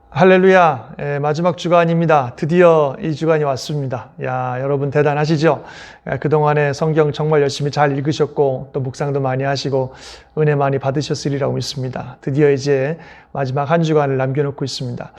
할렐루야. 마지막 주간입니다. 드디어 이 주간이 왔습니다. 여러분 대단하시죠? 그동안에 성경 정말 열심히 잘 읽으셨고 또 묵상도 많이 하시고 은혜 많이 받으셨으리라고 믿습니다. 드디어 이제 마지막 한 주간을 남겨놓고 있습니다.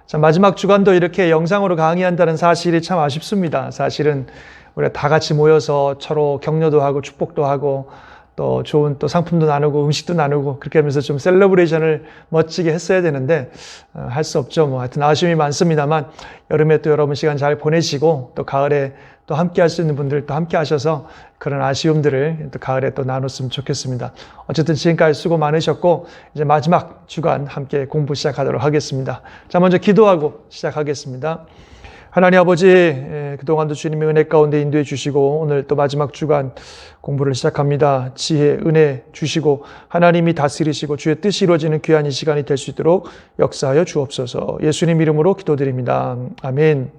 자, 마지막 주간도 이렇게 영상으로 강의한다는 사실이 참 아쉽습니다. 사실은 우리가 다 같이 모여서 서로 격려도 하고 축복도 하고 또 좋은 또 상품도 나누고 음식도 나누고 그렇게 하면서 좀 셀러브레이션을 멋지게 했어야 되는데 할 수 없죠. 하여튼 아쉬움이 많습니다만 여름에 또 여러분 시간 잘 보내시고 또 가을에 또 함께 할 수 있는 분들 또 함께 하셔서 그런 아쉬움들을 또 가을에 또 나눴으면 좋겠습니다. 어쨌든 지금까지 수고 많으셨고 이제 마지막 주간 함께 공부 시작하도록 하겠습니다. 자, 먼저 기도하고 시작하겠습니다. 하나님 아버지, 그동안도 주님의 은혜 가운데 인도해 주시고 오늘 또 마지막 주간 공부를 시작합니다. 지혜, 은혜 주시고 하나님이 다스리시고 주의 뜻이 이루어지는 귀한 이 시간이 될 수 있도록 역사하여 주옵소서. 예수님 이름으로 기도드립니다. 아멘.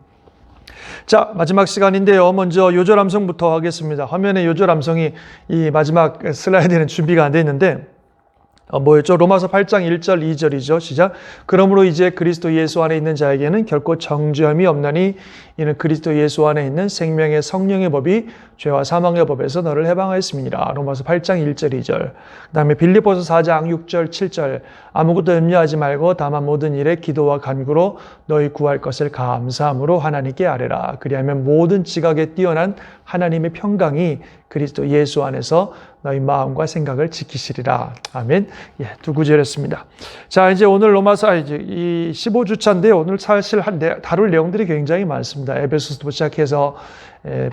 자, 마지막 시간인데요. 먼저 요절 암송부터 하겠습니다. 화면에 요절 암송이 이 마지막 슬라이드에는 준비가 안 돼 있는데 뭐였죠? 로마서 8장 1절 2절이죠. 시작. 그러므로 이제 그리스도 예수 안에 있는 자에게는 결코 정죄함이 없나니 이는 그리스도 예수 안에 있는 생명의 성령의 법이 죄와 사망의 법에서 너를 해방하였음이니라. 로마서 8장 1절 2절. 그 다음에 빌립보서 4장 6절 7절. 아무것도 염려하지 말고 다만 모든 일에 기도와 간구로 너희 구할 것을 감사함으로 하나님께 아뢰라. 그리하면 모든 지각에 뛰어난 하나님의 평강이 그리스도 예수 안에서 너희 마음과 생각을 지키시리라. 아멘. 두 구절이었습니다. 자, 이제 오늘 로마서 이제 이 15주차인데 오늘 사실 다룰 내용들이 굉장히 많습니다. 에베소서부터 시작해서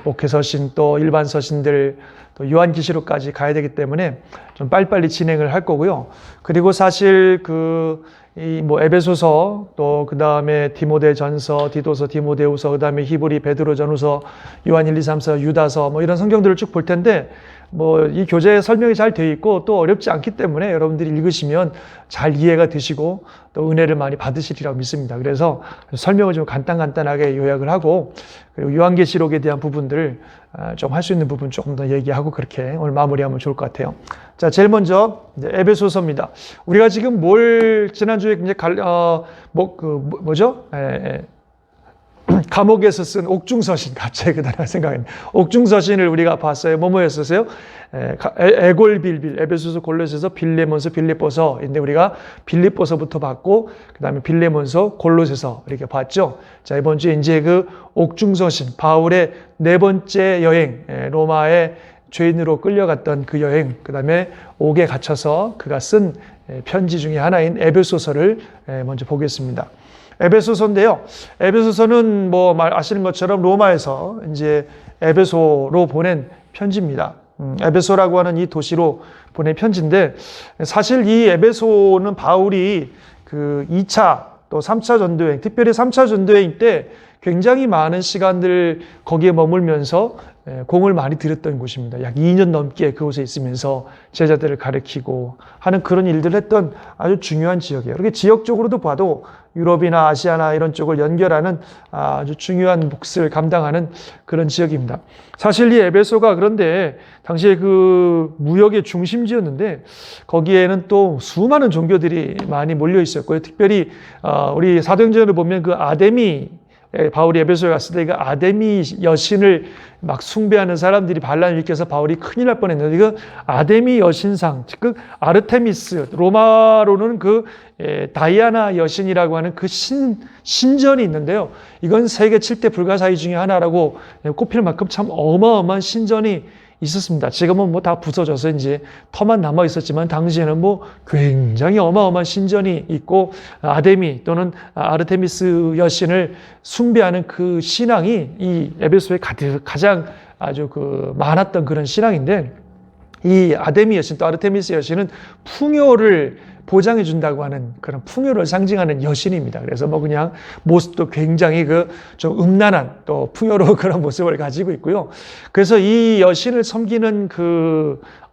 목회서신 또 일반 서신들 또 요한계시록까지 가야 되기 때문에 좀 빨리빨리 진행을 할 거고요. 그리고 사실 에베소서 또 그 다음에 디모데전서, 디도서, 디모데후서, 그 다음에 히브리, 베드로전후서, 요한 1, 2, 3서, 유다서 이런 성경들을 쭉 볼 텐데 이 교재에 설명이 잘 되어 있고 또 어렵지 않기 때문에 여러분들이 읽으시면 잘 이해가 되시고 또 은혜를 많이 받으시리라고 믿습니다. 그래서 설명을 좀 간단하게 요약을 하고 그리고 요한계시록에 대한 부분들을 좀 할 수 있는 부분 조금 더 얘기하고 그렇게 오늘 마무리하면 좋을 것 같아요. 자, 제일 먼저 에베소서입니다. 우리가 지금 지난주에 이제 감옥에서 쓴 옥중서신, 갑자기 그 단어가 생각나네. 옥중서신을 우리가 봤어요. 뭐였었어요? 에골빌빌, 에베소서, 골로새서, 빌레몬서, 빌립보서인데 우리가 빌립보서부터 봤고 그 다음에 빌레몬서, 골로새서 이렇게 봤죠. 자, 이번 주에 이제 그 옥중서신, 바울의 네 번째 여행, 로마에 죄인으로 끌려갔던 그 여행, 그 다음에 옥에 갇혀서 그가 쓴 편지 중에 하나인 에베소서를 먼저 보겠습니다. 에베소서인데요. 에베소서는 아시는 것처럼 로마에서 이제 에베소로 보낸 편지입니다. 에베소라고 하는 이 도시로 보낸 편지인데 사실 이 에베소는 바울이 그 2차 또 3차 전도여행, 특별히 3차 전도여행 때 굉장히 많은 시간들 거기에 머물면서 공을 많이 들였던 곳입니다. 약 2년 넘게 그곳에 있으면서 제자들을 가르치고 하는 그런 일들을 했던 아주 중요한 지역이에요. 이렇게 지역적으로도 봐도 유럽이나 아시아나 이런 쪽을 연결하는 아주 중요한 몫을 감당하는 그런 지역입니다. 사실 이 에베소가 그런데 당시에 그 무역의 중심지였는데 거기에는 또 수많은 종교들이 많이 몰려 있었고요. 특별히 우리 사도행전을 보면 그 바울이 에베소에 갔을 때 그 아데미 여신을 막 숭배하는 사람들이 반란을 일으켜서 바울이 큰일 날 뻔했는데 그 아데미 여신상, 즉 아르테미스, 로마로는 그 다이아나 여신이라고 하는 그 신전이 있는데요. 이건 세계 7대 불가사의 중에 하나라고 꼽힐 만큼 참 어마어마한 신전이 있었습니다. 지금은 다 부서져서 이제 터만 남아 있었지만 당시에는 굉장히 어마어마한 신전이 있고 아데미 또는 아르테미스 여신을 숭배하는 그 신앙이 이 에베소에 가장 아주 많았던 그런 신앙인데 이 아데미 여신 또 아르테미스 여신은 풍요를 보장해 준다고 하는 그런 풍요를 상징하는 여신입니다. 그래서 그냥 모습도 굉장히 좀 음란한 또 풍요로운 그런 모습을 가지고 있고요. 그래서 이 여신을 섬기는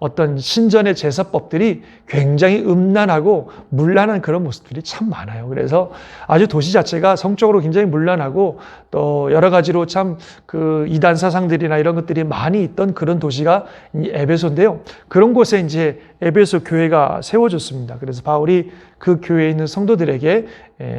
어떤 신전의 제사법들이 굉장히 음란하고 문란한 그런 모습들이 참 많아요. 그래서 아주 도시 자체가 성적으로 굉장히 문란하고 또 여러 가지로 참 그 이단 사상들이나 이런 것들이 많이 있던 그런 도시가 이 에베소인데요. 그런 곳에 이제 에베소 교회가 세워졌습니다. 그래서 바울이 그 교회에 있는 성도들에게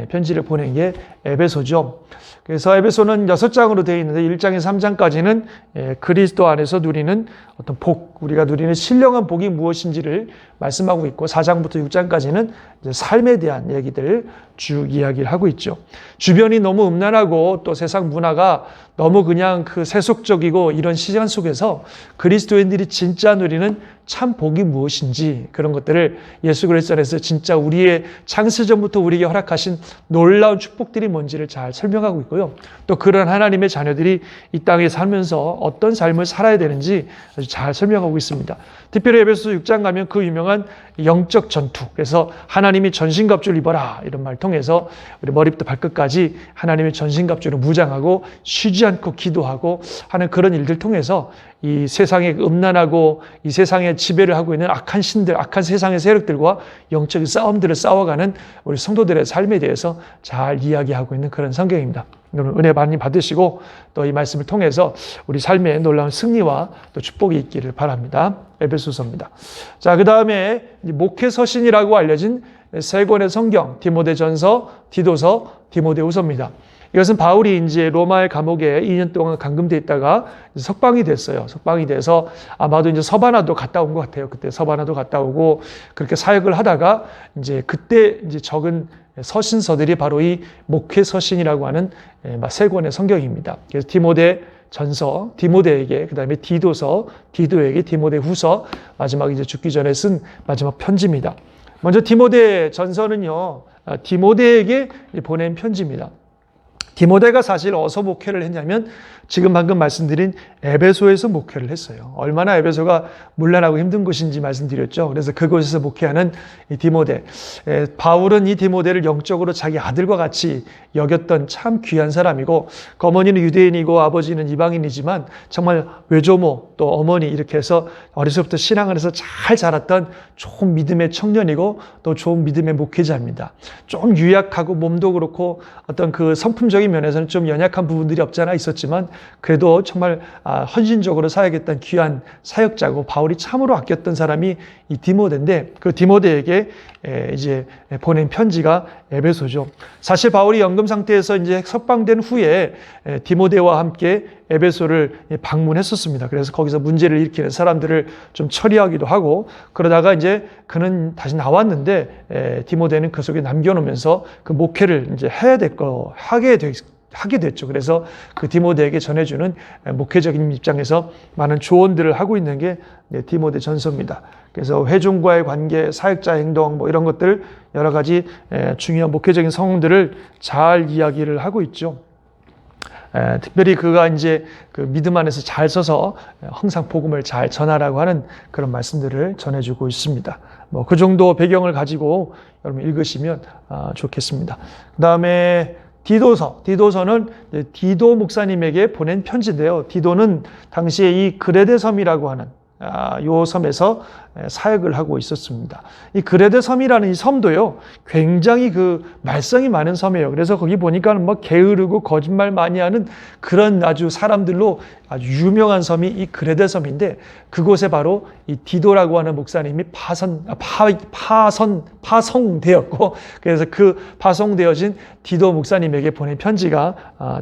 편지를 보낸 게 에베소죠. 그래서 에베소는 6장으로 되어 있는데 1장에서 3장까지는 그리스도 안에서 누리는 어떤 복, 우리가 누리는 신령한 복이 무엇인지를 말씀하고 있고 4장부터 6장까지는 삶에 대한 얘기들을 쭉 이야기를 하고 있죠. 주변이 너무 음란하고 또 세상 문화가 너무 그냥 그 세속적이고 이런 시간 속에서 그리스도인들이 진짜 누리는 참 복이 무엇인지 그런 것들을 예수 그리스도 안에서 진짜 우리의 창세전부터 우리에게 허락하신 놀라운 축복들이 뭔지를 잘 설명하고 있고요. 또 그런 하나님의 자녀들이 이 땅에 살면서 어떤 삶을 살아야 되는지 아주 잘 설명하고 있습니다. 특별히 에베소 6장 가면 그 유명한 영적 전투, 그래서 하나님이 전신갑주를 입어라 이런 말 통해서 우리 머리부터 발끝까지 하나님의 전신갑주로 무장하고 쉬지 않고 기도하고 하는 그런 일들 통해서 이 세상의 음란하고 이 세상에 지배를 하고 있는 악한 신들, 악한 세상의 세력들과 영적인 싸움들을 싸워가는 우리 성도들의 삶에 대해서 잘 이야기하고 있는 그런 성경입니다. 여러분 은혜 많이 받으시고 또 이 말씀을 통해서 우리 삶에 놀라운 승리와 또 축복이 있기를 바랍니다. 에베소서입니다. 자, 그 다음에 목회 서신이라고 알려진 세 권의 성경, 디모데전서, 디도서, 디모데후서입니다. 이것은 바울이 이제 로마의 감옥에 2년 동안 감금돼 있다가 석방이 됐어요. 석방이 돼서 아마도 이제 서바나도 갔다 온 것 같아요. 그때 서바나도 갔다 오고 그렇게 사역을 하다가 이제 그때 이제 적은 서신서들이 바로 이 목회 서신이라고 하는 세 권의 성경입니다. 그래서 디모데 전서, 디모데에게, 그 다음에 디도서, 디도에게, 디모데 후서, 마지막 이제 죽기 전에 쓴 마지막 편지입니다. 먼저 디모데 전서는요, 디모데에게 보낸 편지입니다. 디모데가 사실 어디서 목회를 했냐면 지금 방금 말씀드린 에베소에서 목회를 했어요. 얼마나 에베소가 문란하고 힘든 곳인지 말씀드렸죠. 그래서 그곳에서 목회하는 이 디모데. 바울은 이 디모데를 영적으로 자기 아들과 같이 여겼던 참 귀한 사람이고 그 어머니는 유대인이고 아버지는 이방인이지만 정말 외조모 또 어머니 이렇게 해서 어려서부터 신앙을 해서 잘 자랐던 좋은 믿음의 청년이고 또 좋은 믿음의 목회자입니다. 좀 유약하고 몸도 그렇고 어떤 그 성품적인 면에서는 좀 연약한 부분들이 없지 않아 있었지만 그래도 정말 헌신적으로 사역했던 귀한 사역자고 바울이 참으로 아꼈던 사람이 이 디모데인데 그 디모데에게 이제 보낸 편지가 에베소죠. 사실 바울이 연금 상태에서 이제 석방된 후에 디모데와 함께 에베소를 방문했었습니다. 그래서 거기서 문제를 일으키는 사람들을 좀 처리하기도 하고 그러다가 이제 그는 다시 나왔는데 디모데는 그 속에 남겨놓으면서 그 목회를 이제 하게 됐죠. 그래서 그 디모데에게 전해주는 목회적인 입장에서 많은 조언들을 하고 있는 게 디모데 전서입니다. 그래서 회중과의 관계, 사역자 행동 뭐 이런 것들 여러 가지 중요한 목회적인 성들을 잘 이야기를 하고 있죠. 특별히 그가 이제 그 믿음 안에서 잘 서서 항상 복음을 잘 전하라고 하는 그런 말씀들을 전해주고 있습니다. 뭐 그 정도 배경을 가지고 여러분 읽으시면 좋겠습니다. 그 다음에 디도서는 디도 목사님에게 보낸 편지인데요. 디도는 당시에 이 그레데 섬이라고 하는 요 섬에서 사역을 하고 있었습니다. 이 그레데 섬이라는 이 섬도요, 굉장히 그 말썽이 많은 섬이에요. 그래서 거기 보니까 뭐 게으르고 거짓말 많이 하는 그런 아주 사람들로 아주 유명한 섬이 이 그레데 섬인데 그곳에 바로 이 디도라고 하는 목사님이 파송되었고 그래서 그 파송되어진 디도 목사님에게 보낸 편지가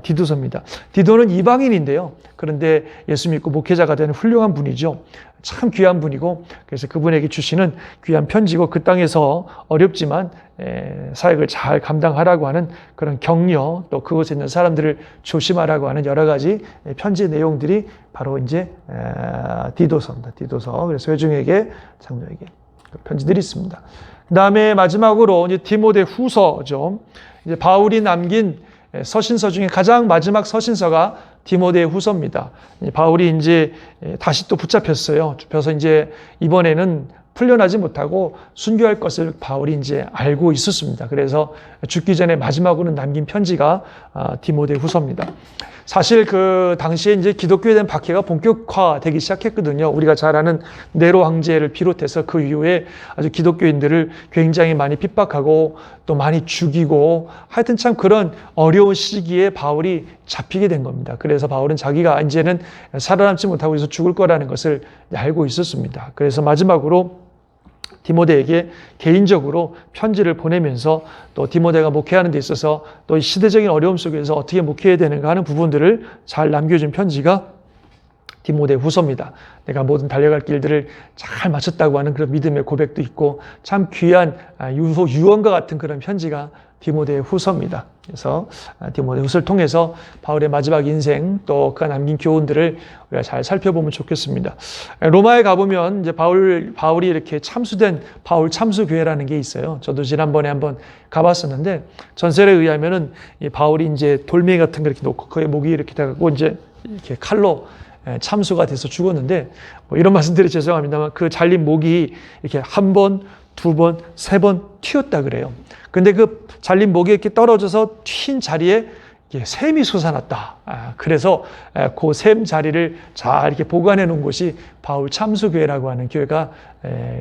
디도서입니다. 디도는 이방인인데요. 그런데 예수 믿고 목회자가 되는 훌륭한 분이죠. 참 귀한 분이고 그래서 그분에게 주시는 귀한 편지고 그 땅에서 어렵지만 사역을 잘 감당하라고 하는 그런 격려 또 그곳에 있는 사람들을 조심하라고 하는 여러 가지 편지 내용들이 바로 이제 디도서입니다. 디도서. 그래서 회중에게 장로에게 편지들이 있습니다. 그 다음에 마지막으로 이제 디모데 후서죠. 이제 바울이 남긴 서신서 중에 가장 마지막 서신서가 디모데 후서입니다. 바울이 이제 다시 또 붙잡혔어요. 붙여서 이제 이번에는 풀려나지 못하고 순교할 것을 바울이 이제 알고 있었습니다. 그래서 죽기 전에 마지막으로 남긴 편지가 디모데 후서입니다. 사실 그 당시에 이제 기독교에 대한 박해가 본격화되기 시작했거든요. 우리가 잘 아는 네로 황제를 비롯해서 그 이후에 아주 기독교인들을 굉장히 많이 핍박하고 또 많이 죽이고 하여튼 참 그런 어려운 시기에 바울이 잡히게 된 겁니다. 그래서 바울은 자기가 이제는 살아남지 못하고 있어 죽을 거라는 것을 알고 있었습니다. 그래서 마지막으로 디모데에게 개인적으로 편지를 보내면서 또 디모데가 목회하는 데 있어서 또 시대적인 어려움 속에서 어떻게 목회해야 되는가 하는 부분들을 잘 남겨준 편지가 디모데 후서입니다. 내가 모든 달려갈 길들을 잘 마쳤다고 하는 그런 믿음의 고백도 있고 참 귀한 유언과 같은 그런 편지가 디모데 후서입니다. 그래서 디모데 후서를 통해서 바울의 마지막 인생 또 그가 남긴 교훈들을 우리가 잘 살펴보면 좋겠습니다. 로마에 가보면 이제 바울이 이렇게 참수된 바울 참수교회라는 게 있어요. 저도 지난번에 한번 가봤었는데 전설에 의하면은 이 바울이 이제 돌멩이 같은 거 이렇게 놓고 그의 목이 이렇게 돼갖고 이제 이렇게 칼로 참수가 돼서 죽었는데 뭐 이런 말씀드려 죄송합니다만 그 잘린 목이 이렇게 한 번, 두 번, 세 번 튀었다 그래요. 근데 그 잘린 목이 이렇게 떨어져서 튄 자리에 샘이 솟아났다. 그래서 그 샘 자리를 잘 이렇게 보관해 놓은 곳이 바울 참수교회라고 하는 교회가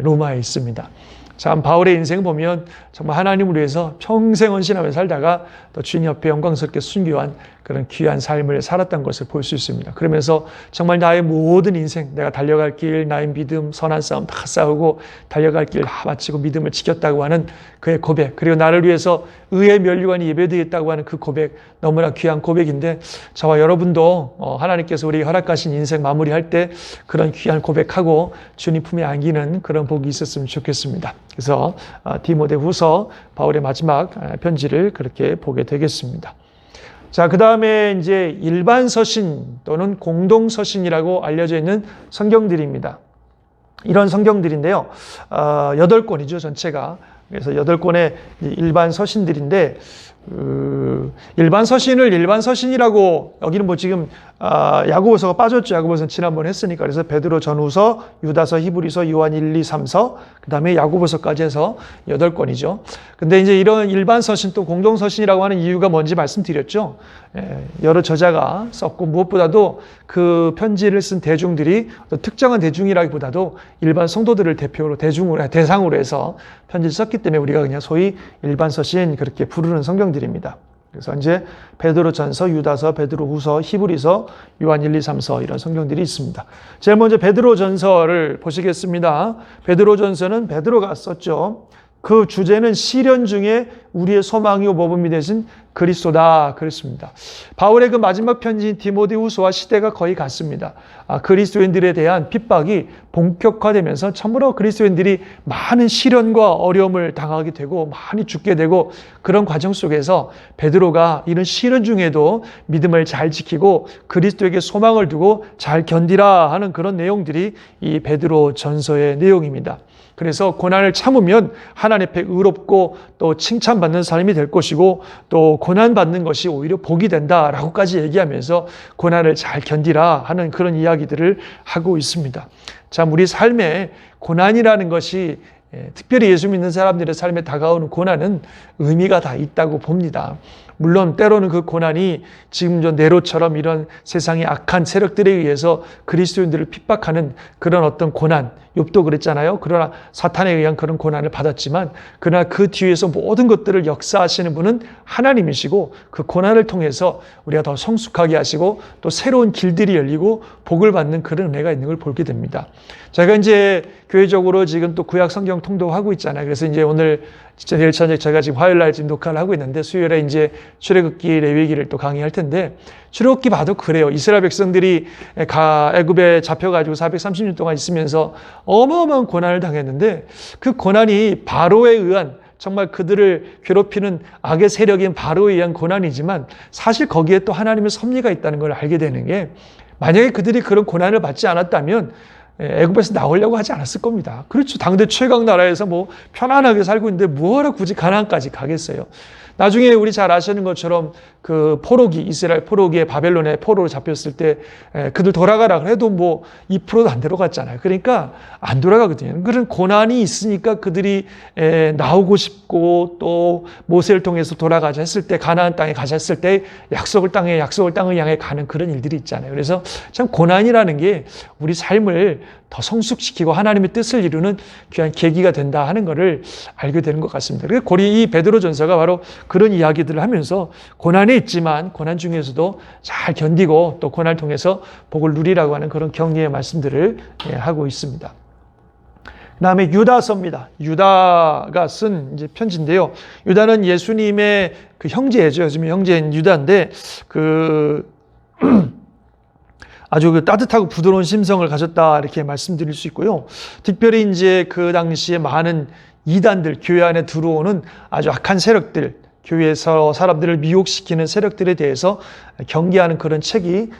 로마에 있습니다. 참 바울의 인생 보면 정말 하나님을 위해서 평생 헌신하며 살다가 또 주님 옆에 영광스럽게 순교한 그런 귀한 삶을 살았던 것을 볼 수 있습니다. 그러면서 정말 나의 모든 인생, 내가 달려갈 길, 나의 믿음, 선한 싸움 다 싸우고 달려갈 길 다 마치고 믿음을 지켰다고 하는 그의 고백, 그리고 나를 위해서 의의 면류관이 예배되었다고 하는 그 고백, 너무나 귀한 고백인데 저와 여러분도 하나님께서 우리에게 허락하신 인생 마무리할 때 그런 귀한 고백하고 주님 품에 안기는 그런 복이 있었으면 좋겠습니다. 그래서 디모데 후서 바울의 마지막 편지를 그렇게 보게 되겠습니다. 자, 그 다음에 이제 일반 서신 또는 공동 서신이라고 알려져 있는 성경들입니다. 이런 성경들인데요. 8권이죠, 전체가. 그래서 8권의 일반 서신들인데, 일반 서신을 일반 서신이라고 여기는 뭐 지금 야고보서가 빠졌죠. 야고보서는 지난번에 했으니까. 그래서 베드로 전후서, 유다서, 히브리서, 요한 1, 2, 3서, 그 다음에 야고보서까지 해서 8권이죠. 근데 이제 이런 일반 서신 또 공동 서신이라고 하는 이유가 뭔지 말씀드렸죠. 여러 저자가 썼고 무엇보다도 그 편지를 쓴 대중들이 특정한 대중이라기보다도 일반 성도들을 대표로 대상으로 해서 편지를 썼기 때문에 우리가 그냥 소위 일반 서신 그렇게 부르는 성경들입니다. 그래서 이제 베드로전서, 유다서, 베드로후서, 히브리서, 요한 1, 2, 3서 이런 성경들이 있습니다. 제일 먼저 베드로전서를 보시겠습니다. 베드로전서는 베드로가 썼죠. 그 주제는 시련 중에 우리의 소망이요 모범이 되신 그리스도다 그랬습니다. 바울의 그 마지막 편지인 디모데후서와 시대가 거의 같습니다. 그리스도인들에 대한 핍박이 본격화되면서 참으로 그리스도인들이 많은 시련과 어려움을 당하게 되고 많이 죽게 되고 그런 과정 속에서 베드로가 이런 시련 중에도 믿음을 잘 지키고 그리스도에게 소망을 두고 잘 견디라 하는 그런 내용들이 이 베드로 전서의 내용입니다. 그래서 고난을 참으면 하나님 앞에 의롭고 또 칭찬받는 삶이 될 것이고 또 고난받는 것이 오히려 복이 된다라고까지 얘기하면서 고난을 잘 견디라 하는 그런 이야기들을 하고 있습니다. 참 우리 삶에 고난이라는 것이 특별히 예수 믿는 사람들의 삶에 다가오는 고난은 의미가 다 있다고 봅니다. 물론 때로는 그 고난이 지금 저 네로처럼 이런 세상의 악한 세력들에 의해서 그리스도인들을 핍박하는 그런 어떤 고난, 욥도 그랬잖아요. 그러나 사탄에 의한 그런 고난을 받았지만 그러나 그 뒤에서 모든 것들을 역사하시는 분은 하나님이시고 그 고난을 통해서 우리가 더 성숙하게 하시고 또 새로운 길들이 열리고 복을 받는 그런 은혜가 있는 걸 보게 됩니다. 제가 이제 교회적으로 지금 또 구약 성경 통독하고 있잖아요. 그래서 이제 오늘 진짜 내일 저녁 제가 지금 화요일 날 지금 녹화를 하고 있는데 수요일에 이제 출애굽기 레위기를 또 강의할 텐데 출애굽기 봐도 그래요. 이스라엘 백성들이 애굽에 잡혀가지고 430년 동안 있으면서 어마어마한 고난을 당했는데 그 고난이 바로에 의한 정말 그들을 괴롭히는 악의 세력인 바로에 의한 고난이지만 사실 거기에 또 하나님의 섭리가 있다는 걸 알게 되는 게 만약에 그들이 그런 고난을 받지 않았다면 애굽에서 나오려고 하지 않았을 겁니다. 그렇죠. 당대 최강 나라에서 뭐 편안하게 살고 있는데 뭐하러 굳이 가나안까지 가겠어요. 나중에 우리 잘 아시는 것처럼 그 포로기, 이스라엘 포로기에 바벨론에 포로로 잡혔을 때 그들 돌아가라 그래도 뭐 2%도 안 들어갔잖아요. 그러니까 안 돌아가거든요. 그런 고난이 있으니까 그들이 나오고 싶고 또 모세를 통해서 돌아가자 했을 때 가나안 땅에 가자 했을 때 약속을 땅을 향해 가는 그런 일들이 있잖아요. 그래서 참 고난이라는 게 우리 삶을 더 성숙시키고 하나님의 뜻을 이루는 귀한 계기가 된다 하는 것을 알게 되는 것 같습니다. 그래서 이 베드로전서가 바로 그런 이야기들을 하면서 고난이 있지만 고난 중에서도 잘 견디고 또 고난을 통해서 복을 누리라고 하는 그런 격려의 말씀들을 하고 있습니다. 그 다음에 유다서입니다. 유다가 쓴 이제 편지인데요. 유다는 예수님의 그 형제죠. 요즘 형제인 유다인데 아주 그 따뜻하고 부드러운 심성을 가졌다 이렇게 말씀드릴 수 있고요. 특별히 이제 그 당시에 많은 이단들, 교회 안에 들어오는 아주 악한 세력들, 교회에서 사람들을 미혹시키는 세력들에 대해서 경계하는 그런 책이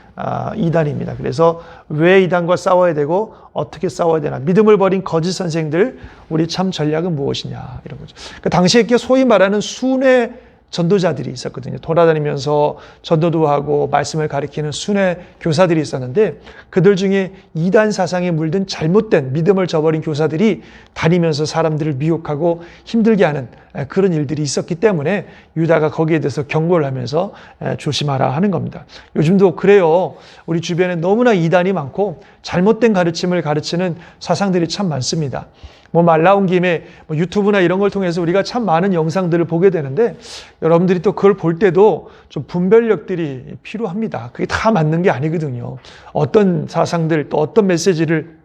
이단입니다. 그래서 왜 이단과 싸워야 되고 어떻게 싸워야 되나, 믿음을 버린 거짓 선생들, 우리 참 전략은 무엇이냐 이런 거죠. 그 당시에 소위 말하는 순회 전도자들이 있었거든요. 돌아다니면서 전도도 하고 말씀을 가리키는 순회 교사들이 있었는데 그들 중에 이단 사상에 물든 잘못된 믿음을 저버린 교사들이 다니면서 사람들을 미혹하고 힘들게 하는 그런 일들이 있었기 때문에 유다가 거기에 대해서 경고를 하면서 조심하라 하는 겁니다. 요즘도 그래요. 우리 주변에 너무나 이단이 많고 잘못된 가르침을 가르치는 사상들이 참 많습니다. 말 나온 김에 유튜브나 이런 걸 통해서 우리가 참 많은 영상들을 보게 되는데 여러분들이 또 그걸 볼 때도 좀 분별력들이 필요합니다. 그게 다 맞는 게 아니거든요. 어떤 사상들 또 어떤 메시지를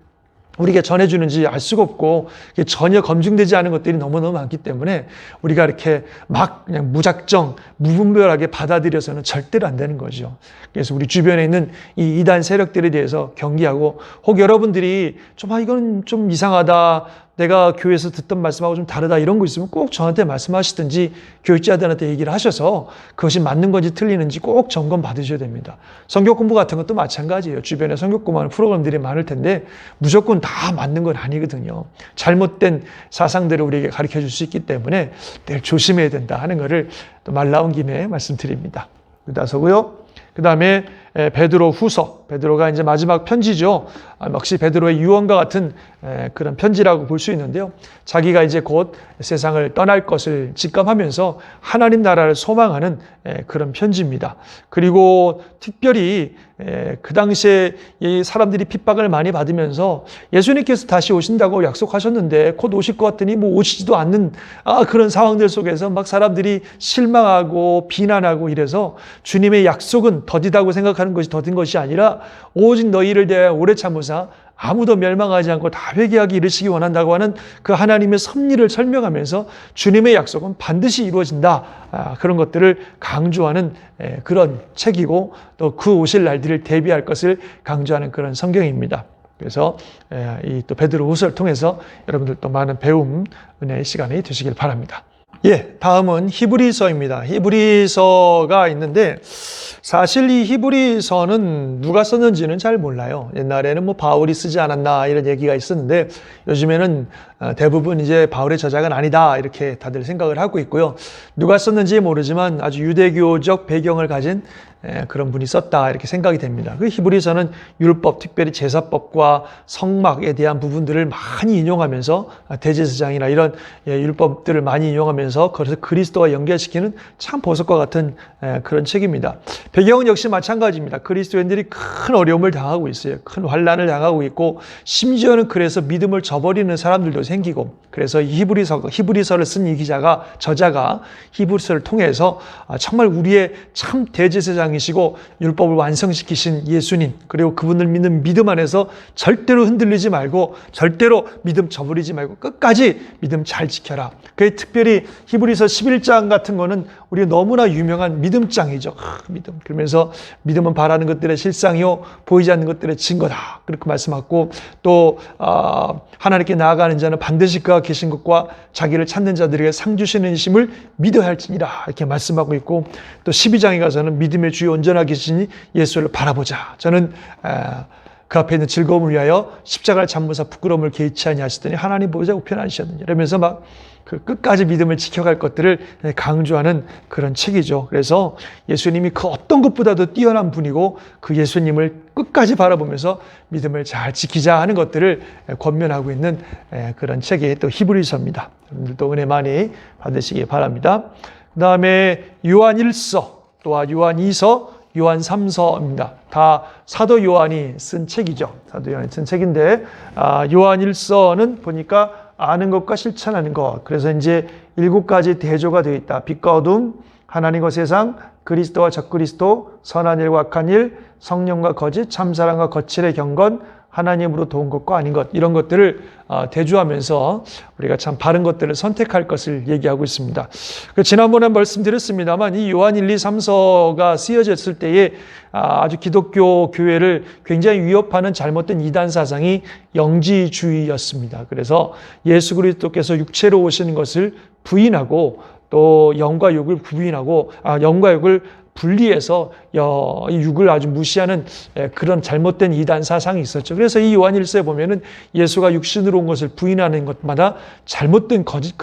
우리가 전해주는지 알 수가 없고 전혀 검증되지 않은 것들이 너무너무 많기 때문에 우리가 이렇게 막 그냥 무작정 무분별하게 받아들여서는 절대로 안 되는 거죠. 그래서 우리 주변에 있는 이 이단 세력들에 대해서 경계하고 혹 여러분들이 이건 좀 이상하다, 내가 교회에서 듣던 말씀하고 좀 다르다 이런 거 있으면 꼭 저한테 말씀하시든지 교육자들한테 얘기를 하셔서 그것이 맞는 건지 틀리는지 꼭 점검 받으셔야 됩니다. 성경 공부 같은 것도 마찬가지예요. 주변에 성경 공부하는 프로그램들이 많을 텐데 무조건 다 맞는 건 아니거든요. 잘못된 사상들을 우리에게 가르쳐 줄 수 있기 때문에 늘 조심해야 된다 하는 것을 또 말 나온 김에 말씀드립니다. 유다서고요. 그 다음에 베드로 후서, 베드로가 이제 마지막 편지죠. 역시 베드로의 유언과 같은 그런 편지라고 볼 수 있는데요. 자기가 이제 곧 세상을 떠날 것을 직감하면서 하나님 나라를 소망하는 그런 편지입니다. 그리고 특별히 그 당시에 이 사람들이 핍박을 많이 받으면서 예수님께서 다시 오신다고 약속하셨는데 곧 오실 것 같더니 오시지도 않는 그런 상황들 속에서 막 사람들이 실망하고 비난하고 이래서 주님의 약속은 더디다고 생각하는 것이 더딘 것이 아니라 오직 너희를 대하여 오래 참으사 아무도 멸망하지 않고 다 회개하기 이르시기 원한다고 하는 그 하나님의 섭리를 설명하면서 주님의 약속은 반드시 이루어진다. 그런 것들을 강조하는 그런 책이고 또 그 오실 날들을 대비할 것을 강조하는 그런 성경입니다. 그래서 이 또 베드로 후서를 통해서 여러분들 또 많은 배움, 은혜의 시간이 되시길 바랍니다. 다음은 히브리서입니다. 히브리서가 있는데 사실 이 히브리서는 누가 썼는지는 잘 몰라요. 옛날에는 바울이 쓰지 않았나 이런 얘기가 있었는데 요즘에는 대부분 이제 바울의 저작은 아니다 이렇게 다들 생각을 하고 있고요. 누가 썼는지 모르지만 아주 유대교적 배경을 가진 그런 분이 썼다 이렇게 생각이 됩니다. 그 히브리서는 율법, 특별히 제사법과 성막에 대한 부분들을 많이 인용하면서 대제사장이나 이런 율법들을 많이 인용하면서 그래서 그리스도와 연결시키는 참 보석과 같은 그런 책입니다. 배경은 역시 마찬가지입니다. 그리스도인들이 큰 어려움을 당하고 있어요. 큰 환난을 당하고 있고 심지어는 그래서 믿음을 저버리는 사람들도 생기고 그래서 히브리서를 쓴 이 저자가 히브리서를 통해서 정말 우리의 참 대제사장이시고 율법을 완성시키신 예수님 그리고 그분을 믿는 믿음 안에서 절대로 흔들리지 말고 절대로 믿음 저버리지 말고 끝까지 믿음 잘 지켜라. 특별히 히브리서 11장 같은 거는 우리가 너무나 유명한 믿음장이죠. 믿음. 그러면서 믿음은 바라는 것들의 실상이요 보이지 않는 것들의 증거다. 그렇게 말씀하고 또 하나님께 나아가는 자는 반드시 그가 계신 것과 자기를 찾는 자들에게 상 주시는 이심을 믿어야 할지니라 이렇게 말씀하고 있고 또 12장에 가서는 믿음의 주여 온전하게 계시니 예수를 바라보자. 저는 그 앞에 있는 즐거움을 위하여 십자가를 참으사 부끄러움을 개의치 아니하시더니 하나님 보좌 우편에 앉으셨느니라. 이러면서 막 그 끝까지 믿음을 지켜갈 것들을 강조하는 그런 책이죠. 그래서 예수님이 그 어떤 것보다도 뛰어난 분이고 그 예수님을 끝까지 바라보면서 믿음을 잘 지키자 하는 것들을 권면하고 있는 그런 책이 또 히브리서입니다. 여러분들도 은혜 많이 받으시기 바랍니다. 그 다음에 요한 1서, 또한 요한 2서, 요한 3서입니다. 다 사도 요한이 쓴 책이죠. 사도 요한이 쓴 책인데, 요한 1서는 보니까 아는 것과 실천하는 것. 그래서 이제 7가지 대조가 되어 있다. 빛과 어둠, 하나님과 세상, 그리스도와 적그리스도, 선한 일과 악한 일, 성령과 거짓, 참사랑과 거칠의 경건, 하나님으로 도운 것과 아닌 것, 이런 것들을 대조하면서 우리가 참 바른 것들을 선택할 것을 얘기하고 있습니다. 지난번에 말씀드렸습니다만 이 요한 1, 2, 3서가 쓰여졌을 때에 아주 기독교 교회를 굉장히 위협하는 잘못된 이단 사상이 영지주의였습니다. 그래서 예수 그리스도께서 육체로 오시는 것을 부인하고 또 영과 육을 부인하고 영과 육을 분리해서 이 육을 아주 무시하는 그런 잘못된 이단 사상이 있었죠. 그래서 이 요한 1서에 보면은 예수가 육신으로 온 것을 부인하는 것마다 잘못된 거짓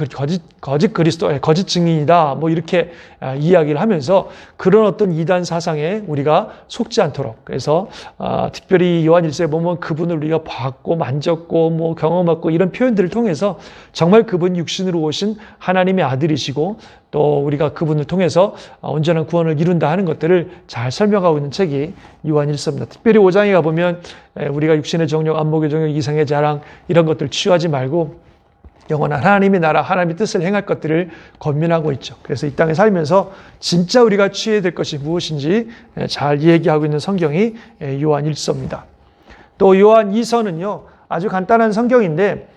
그리스도, 거짓 증인이다. 뭐 이렇게 이야기를 하면서 그런 어떤 이단 사상에 우리가 속지 않도록. 그래서 특별히 요한 1서에 보면 그분을 우리가 봤고 만졌고 뭐 경험했고 이런 표현들을 통해서 정말 그분 육신으로 오신 하나님의 아들이시고 또 우리가 그분을 통해서 온전한 구원을 이룬다 하는 것들을 잘 설명하고 있는 책이 요한 1서입니다. 특별히 5장에 가보면 우리가 육신의 정욕, 안목의 정욕, 이상의 자랑 이런 것들 취하지 말고 영원한 하나님의 나라, 하나님의 뜻을 행할 것들을 권면하고 있죠. 그래서 이 땅에 살면서 진짜 우리가 취해야 될 것이 무엇인지 잘 얘기하고 있는 성경이 요한 1서입니다. 또 요한 2서는요, 아주 간단한 성경인데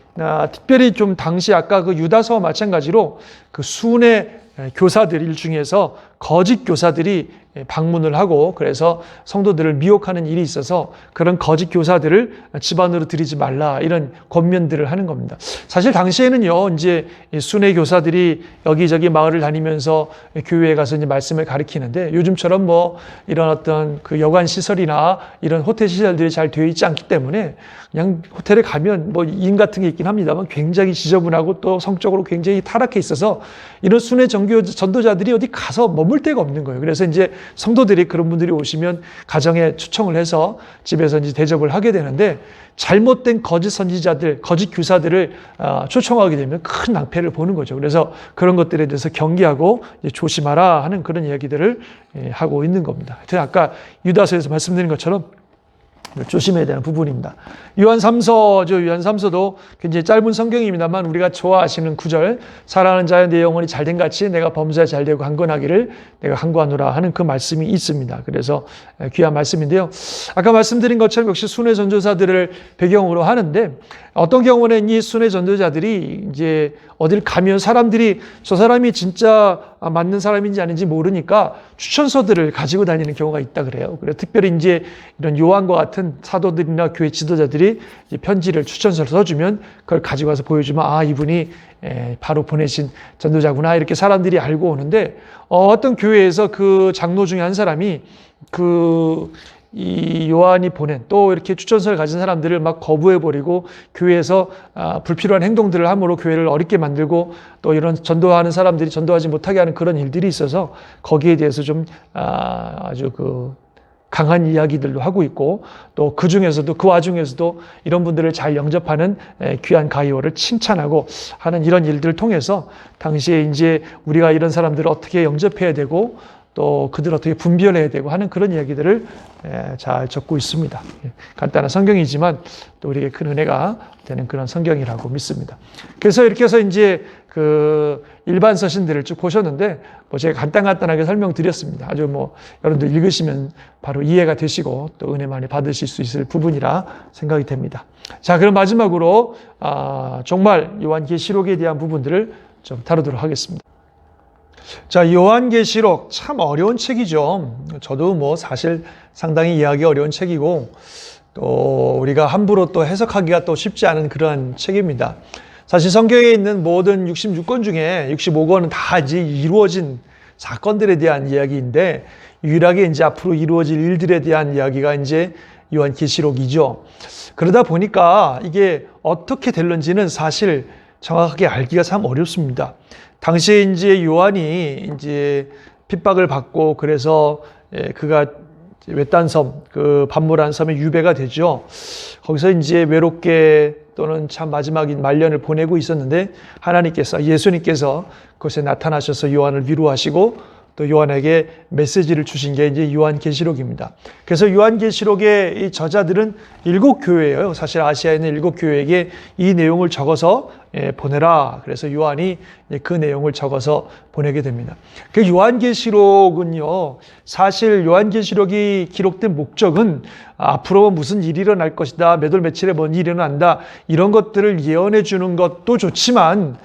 특별히 좀 당시 아까 그 유다서와 마찬가지로 그 순회 교사들 일중에서 거짓 교사들이 방문을 하고 그래서 성도들을 미혹하는 일이 있어서 그런 거짓 교사들을 집안으로 들이지 말라 이런 권면들을 하는 겁니다. 사실 당시에는요, 이제 순회 교사들이 여기저기 마을을 다니면서 교회에 가서 이제 말씀을 가르치는데 요즘처럼 뭐 이런 어떤 그 여관 시설이나 이런 호텔 시설들이 잘 되어 있지 않기 때문에 그냥 호텔에 가면 뭐 인 같은 게 있긴 합니다만 굉장히 지저분하고 또 성적으로 굉장히 타락해 있어서 이런 순회 전도자들이 어디 가서 머물 데가 없는 거예요. 그래서 이제 성도들이 그런 분들이 오시면 가정에 초청을 해서 집에서 이제 대접을 하게 되는데 잘못된 거짓 선지자들, 거짓 교사들을 초청하게 되면 큰 낭패를 보는 거죠. 그래서 그런 것들에 대해서 경계하고 조심하라 하는 그런 이야기들을 하고 있는 겁니다. 하여튼 아까 유다서에서 말씀드린 것처럼 조심해야 되는 부분입니다. 요한 3서죠. 요한 3서도 굉장히 짧은 성경입니다만 우리가 좋아하시는 구절, 사랑하는 자여 내 영혼이 잘된 같이 내가 범사에 잘되고 강건하기를 내가 간구하노라 하는 그 말씀이 있습니다. 그래서 귀한 말씀인데요. 아까 말씀드린 것처럼 역시 순회 전도사들을 배경으로 하는데 어떤 경우는 이 순회 전도자들이 이제 어딜 가면 사람들이 저 사람이 진짜 맞는 사람인지 아닌지 모르니까 추천서들을 가지고 다니는 경우가 있다 그래요. 그래서 특별히 이제 이런 요한과 같은 사도들이나 교회 지도자들이 이제 편지를 추천서를 써주면 그걸 가지고 와서 보여주면 이분이 바로 보내신 전도자구나 이렇게 사람들이 알고 오는데 어떤 교회에서 그 장로 중에 한 사람이 이 요한이 보낸 또 이렇게 추천서를 가진 사람들을 막 거부해버리고 교회에서 불필요한 행동들을 함으로 교회를 어렵게 만들고 또 이런 전도하는 사람들이 전도하지 못하게 하는 그런 일들이 있어서 거기에 대해서 좀 아주 강한 이야기들도 하고 있고 또 그 중에서도 그 와중에서도 이런 분들을 잘 영접하는 귀한 가이오를 칭찬하고 하는 이런 일들을 통해서 당시에 이제 우리가 이런 사람들을 어떻게 영접해야 되고 또 그들을 어떻게 분별해야 되고 하는 그런 이야기들을 잘 적고 있습니다. 간단한 성경이지만 또 우리에게 큰 은혜가 되는 그런 성경이라고 믿습니다. 그래서 이렇게 해서 이제 그 일반 서신들을 쭉 보셨는데 제가 간단하게 설명드렸습니다. 아주 여러분들 읽으시면 바로 이해가 되시고 또 은혜 많이 받으실 수 있을 부분이라 생각이 됩니다. 자, 그럼 마지막으로 정말 요한계시록에 대한 부분들을 좀 다루도록 하겠습니다. 자, 요한계시록 참 어려운 책이죠. 저도 사실 상당히 이해하기 어려운 책이고 또 우리가 함부로 또 해석하기가 또 쉽지 않은 그런 책입니다. 사실 성경에 있는 모든 66권 중에 65권은 다 이제 이루어진 사건들에 대한 이야기인데 유일하게 이제 앞으로 이루어질 일들에 대한 이야기가 이제 요한계시록이죠. 그러다 보니까 이게 어떻게 될런지는 사실 정확하게 알기가 참 어렵습니다. 당시에 이제 요한이 이제 핍박을 받고 그래서 그가 외딴 섬, 그 반모란 섬에 유배가 되죠. 거기서 이제 외롭게 또는 참 마지막인 말년을 보내고 있었는데 하나님께서, 예수님께서 그곳에 나타나셔서 요한을 위로하시고 또 요한에게 메시지를 주신 게 이제 요한계시록입니다. 그래서 요한계시록의 이 저자들은 7교회예요. 사실 아시아에 있는 7교회에게 이 내용을 적어서 보내라. 그래서 요한이 그 내용을 적어서 보내게 됩니다. 그 요한계시록은요, 사실 요한계시록이 기록된 목적은 앞으로 무슨 일이 일어날 것이다, 몇 월 며칠에 뭔 일이 일어난다, 이런 것들을 예언해 주는 것도 좋지만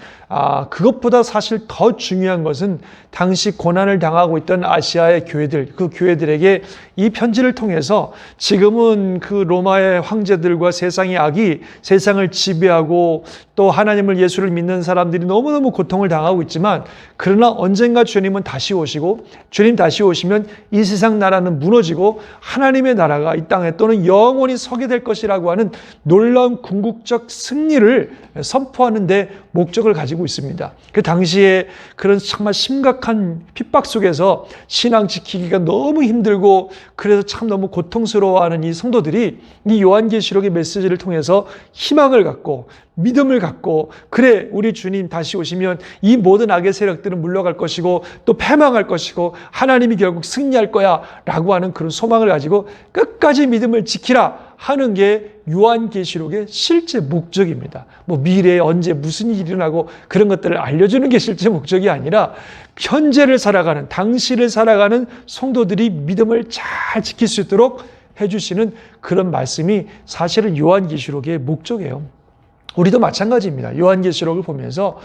그것보다 사실 더 중요한 것은 당시 고난을 당하고 있던 아시아의 교회들, 그 교회들에게 이 편지를 통해서 지금은 그 로마의 황제들과 세상의 악이 세상을 지배하고 또 하나님을, 예수를 믿는 사람들이 너무너무 고통을 당하고 있지만, 그러나 언젠가 주님은 다시 오시고, 주님 다시 오시면 이 세상 나라는 무너지고 하나님의 나라가 이 땅에 또는 영원히 서게 될 것이라고 하는 놀라운 궁극적 승리를 선포하는 데 목적을 가지고 있습니다. 그 당시에 그런 정말 심각한 핍박 속에서 신앙 지키기가 너무 힘들고 그래서 참 너무 고통스러워하는 이 성도들이 이 요한계시록의 메시지를 통해서 희망을 갖고 믿음을 갖고, 그래, 우리 주님 다시 오시면 이 모든 악의 세력들은 물러갈 것이고 또 패망할 것이고 하나님이 결국 승리할 거야 라고 하는 그런 소망을 가지고 끝까지 믿음을 지키라 하는 게 요한계시록의 실제 목적입니다. 뭐 미래에 언제 무슨 일이 일어나고 그런 것들을 알려주는 게 실제 목적이 아니라 현재를 살아가는, 당시를 살아가는 성도들이 믿음을 잘 지킬 수 있도록 해주시는 그런 말씀이 사실은 요한계시록의 목적이에요. 우리도 마찬가지입니다. 요한계시록을 보면서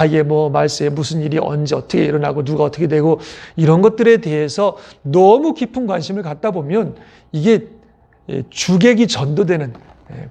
이게 뭐 말세에 무슨 일이 언제 어떻게 일어나고 누가 어떻게 되고 이런 것들에 대해서 너무 깊은 관심을 갖다 보면 이게 주객이 전도되는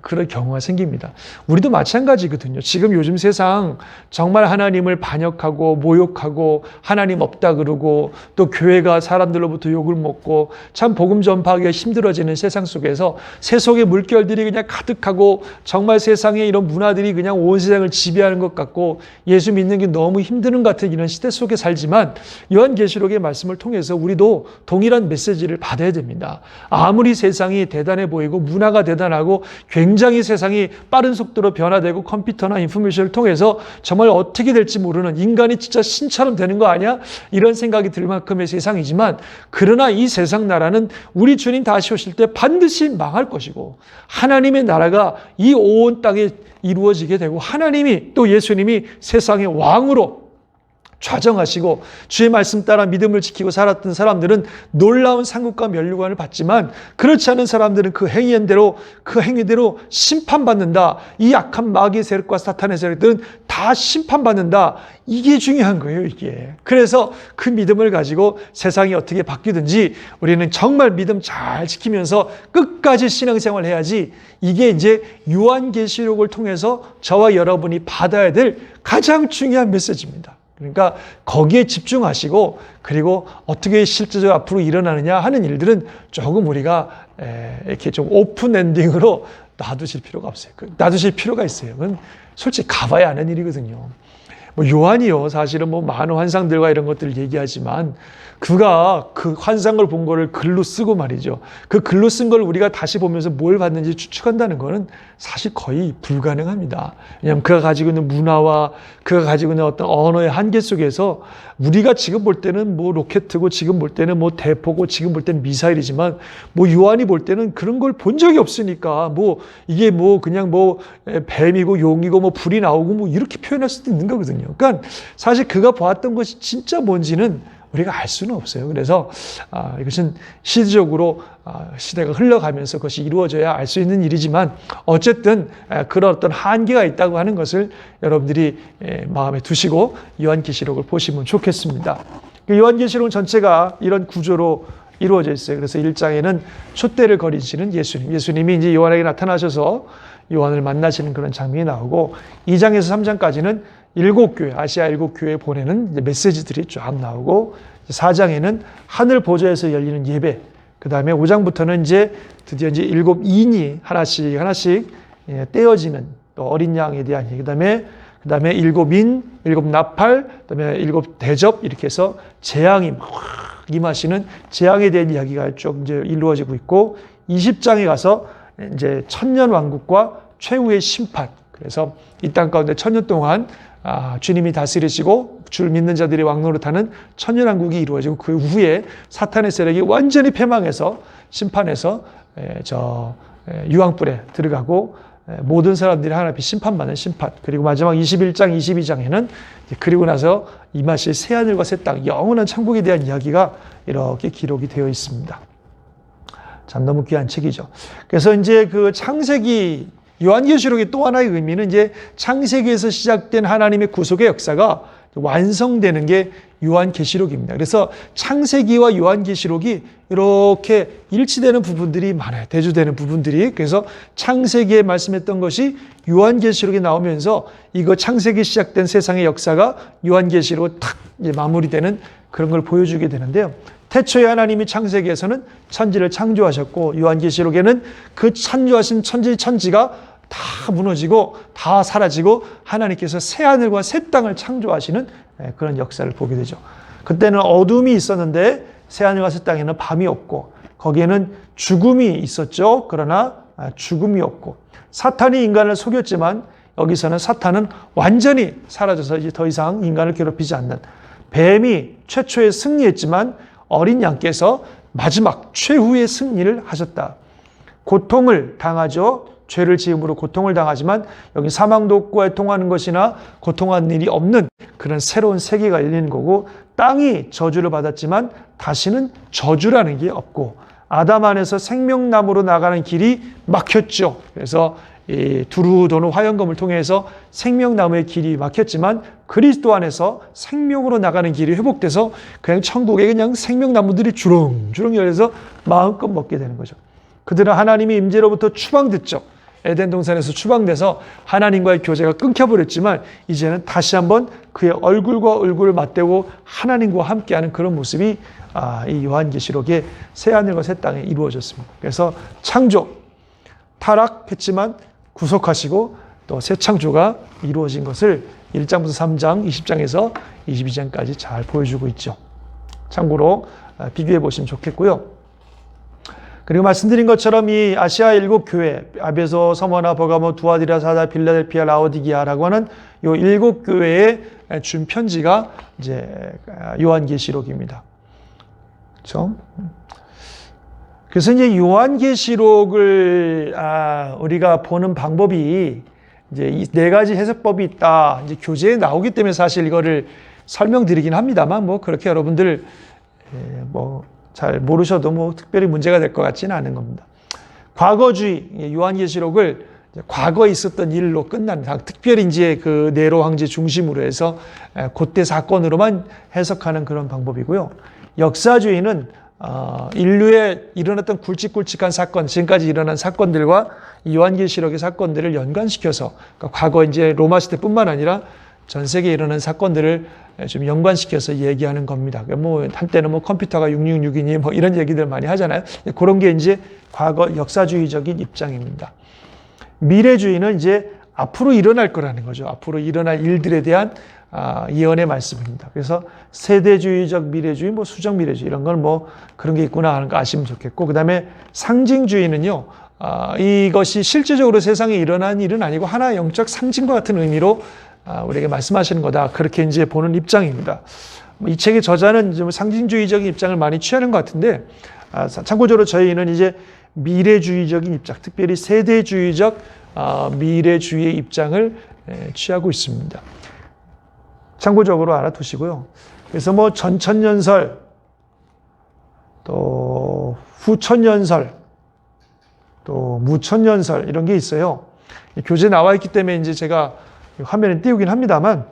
그런 경우가 생깁니다. 우리도 마찬가지거든요. 지금 요즘 세상 정말 하나님을 반역하고 모욕하고 하나님 없다 그러고 또 교회가 사람들로부터 욕을 먹고 참 복음 전파하기가 힘들어지는 세상 속에서 세속의 물결들이 그냥 가득하고 정말 세상에 이런 문화들이 그냥 온 세상을 지배하는 것 같고 예수 믿는 게 너무 힘드는 것 같은 이런 시대 속에 살지만 요한계시록의 말씀을 통해서 우리도 동일한 메시지를 받아야 됩니다. 아무리 세상이 대단해 보이고 문화가 대단하고 굉장히 세상이 빠른 속도로 변화되고 컴퓨터나 인포메이션을 통해서 정말 어떻게 될지 모르는, 인간이 진짜 신처럼 되는 거 아니야? 이런 생각이 들 만큼의 세상이지만, 그러나 이 세상 나라는 우리 주님 다시 오실 때 반드시 망할 것이고 하나님의 나라가 이 온 땅에 이루어지게 되고 하나님이 또 예수님이 세상의 왕으로 좌정하시고 주의 말씀 따라 믿음을 지키고 살았던 사람들은 놀라운 상급과 면류관을 받지만, 그렇지 않은 사람들은 그 행위대로 심판받는다. 이 악한 마귀의 세력과 사탄의 세력들은 다 심판받는다. 이게 중요한 거예요, 이게. 그래서 그 믿음을 가지고 세상이 어떻게 바뀌든지 우리는 정말 믿음 잘 지키면서 끝까지 신앙생활 해야지. 이게 이제 요한계시록을 통해서 저와 여러분이 받아야 될 가장 중요한 메시지입니다. 그러니까 거기에 집중하시고, 그리고 어떻게 실제적으로 앞으로 일어나느냐 하는 일들은 조금 우리가 이렇게 좀 오픈 엔딩으로 놔두실 필요가 없어요. 놔두실 필요가 있어요. 그건 솔직히 가봐야 하는 일이거든요. 뭐 요한이요, 사실은 뭐 많은 환상들과 이런 것들을 얘기하지만 그가 그 환상을 본 거를 글로 쓰고 말이죠. 그 글로 쓴 걸 우리가 다시 보면서 뭘 봤는지 추측한다는 거는 사실 거의 불가능합니다. 왜냐하면 그가 가지고 있는 문화와 그가 가지고 있는 어떤 언어의 한계 속에서 우리가 지금 볼 때는 뭐 로켓이고 지금 볼 때는 뭐 대포고 지금 볼 때는 미사일이지만 뭐 요한이 볼 때는 그런 걸 본 적이 없으니까 뭐 이게 뭐 그냥 뭐 뱀이고 용이고 뭐 불이 나오고 뭐 이렇게 표현할 수도 있는 거거든요. 그러니까 사실 그가 보았던 것이 진짜 뭔지는 우리가 알 수는 없어요. 그래서 이것은 시대적으로 시대가 흘러가면서 그것이 이루어져야 알 수 있는 일이지만 어쨌든 그런 어떤 한계가 있다고 하는 것을 여러분들이 마음에 두시고 요한계시록을 보시면 좋겠습니다. 요한계시록 전체가 이런 구조로 이루어져 있어요. 그래서 1장에는 촛대를 거리시는 예수님이 이제 요한에게 나타나셔서 요한을 만나시는 그런 장면이 나오고 2장에서 3장까지는 7교회, 아시아 7교회에 보내는 메시지들이 쫙 나오고 4장에는 하늘 보좌에서 열리는 예배, 그 다음에 5장부터는 이제 드디어 이제 7인이 하나씩 떼어지는 또 어린 양에 대한 얘기. 그 다음에 7인, 7나팔, 그 다음에 7대접 이렇게 해서 재앙이 막 임하시는 재앙에 대한 이야기가 쭉 이제 이루어지고 있고 20장에 가서 이제 천년 왕국과 최후의 심판. 그래서 이 땅 가운데 천년 동안 주님이 다스리시고 주를 믿는 자들이 왕노릇하는 천년왕국이 이루어지고 그 후에 사탄의 세력이 완전히 패망해서 심판해서 유황불에 들어가고 모든 사람들이 하나님 앞에 심판받는 심판. 그리고 마지막 21장, 22장에는 그리고 나서 임하실 새하늘과 새 땅, 영원한 천국에 대한 이야기가 이렇게 기록이 되어 있습니다. 참 너무 귀한 책이죠. 그래서 이제 그 창세기 요한계시록의 또 하나의 의미는 이제 창세기에서 시작된 하나님의 구속의 역사가 완성되는 게 요한계시록입니다. 그래서 창세기와 요한계시록이 이렇게 일치되는 부분들이 많아요. 대조되는 부분들이. 그래서 창세기에 말씀했던 것이 요한계시록에 나오면서 이거 창세기 시작된 세상의 역사가 요한계시록으로 탁 마무리되는 그런 걸 보여주게 되는데요. 태초에 하나님이 창세기에서는 천지를 창조하셨고 요한계시록에는 그 창조하신 천지가 다 무너지고 다 사라지고 하나님께서 새하늘과 새 땅을 창조하시는 그런 역사를 보게 되죠. 그때는 어둠이 있었는데 새하늘과 새 땅에는 밤이 없고 거기에는 죽음이 있었죠. 그러나 죽음이 없고 사탄이 인간을 속였지만 여기서는 사탄은 완전히 사라져서 이제 더 이상 인간을 괴롭히지 않는 뱀이 최초에 승리했지만 어린 양께서 마지막 최후의 승리를 하셨다. 고통을 당하죠. 죄를 지음으로 고통을 당하지만 여기 사망도 없고 애통하는 것이나 고통한 일이 없는 그런 새로운 세계가 열리는 거고 땅이 저주를 받았지만 다시는 저주라는 게 없고 아담 안에서 생명나무로 나가는 길이 막혔죠. 그래서 이 두루 도는 화영검을 통해서 생명나무의 길이 막혔지만 그리스도 안에서 생명으로 나가는 길이 회복돼서 그냥 천국에 그냥 생명나무들이 주렁주렁 열려서 마음껏 먹게 되는 거죠. 그들은 하나님의 임재로부터 추방됐죠. 에덴 동산에서 추방돼서 하나님과의 교제가 끊겨버렸지만 이제는 다시 한번 그의 얼굴과 얼굴을 맞대고 하나님과 함께하는 그런 모습이 이 요한계시록의 새하늘과 새 땅에 이루어졌습니다. 그래서 창조, 타락했지만 구속하시고 또 새 창조가 이루어진 것을 1장부터 3장, 20장에서 22장까지 잘 보여주고 있죠. 참고로 비교해 보시면 좋겠고요. 그리고 말씀드린 것처럼 이 아시아 7교회, 아베소, 서머나, 버가모, 두아디라, 사다, 빌라델피아, 라오디기아라고 하는 이 7교회에 준 편지가 이제 요한계시록입니다. 그렇죠? 그래서 이제 요한계시록을 우리가 보는 방법이 이제 이 4가지 해석법이 있다. 이제 교재에 나오기 때문에 사실 이거를 설명드리긴 합니다만 뭐 그렇게 여러분들 잘 모르셔도 뭐 특별히 문제가 될 것 같지는 않은 겁니다. 과거주의, 요한계시록을 과거에 있었던 일로 끝나는, 특별히 이제 그 네로 황제 중심으로 해서 그때 사건으로만 해석하는 그런 방법이고요. 역사주의는 인류에 일어났던 굵직굵직한 사건, 지금까지 일어난 사건들과 요한계시록의 사건들을 연관시켜서, 그러니까 과거 이제 로마 시대뿐만 아니라 전 세계에 일어난 사건들을 좀 연관시켜서 얘기하는 겁니다. 뭐 한때는 뭐 컴퓨터가 6662니 뭐 이런 얘기들 많이 하잖아요. 그런 게 이제 과거 역사주의적인 입장입니다. 미래주의는 이제 앞으로 일어날 거라는 거죠. 앞으로 일어날 일들에 대한 예언의 말씀입니다. 그래서 세대주의적 미래주의, 뭐 수적 미래주의 이런 건 뭐 그런 게 있구나 하는 거 아시면 좋겠고, 그 다음에 상징주의는요. 이것이 실제적으로 세상에 일어난 일은 아니고 하나의 영적 상징과 같은 의미로 우리에게 말씀하시는 거다. 그렇게 이제 보는 입장입니다. 이 책의 저자는 좀 상징주의적인 입장을 많이 취하는 것 같은데, 참고적으로 저희는 이제 미래주의적인 입장, 특별히 세대주의적 미래주의의 입장을 취하고 있습니다. 참고적으로 알아두시고요. 그래서 뭐 전천년설, 또 후천년설, 또 무천년설 이런 게 있어요. 교재에 나와 있기 때문에 이제 제가 화면에 띄우긴 합니다만,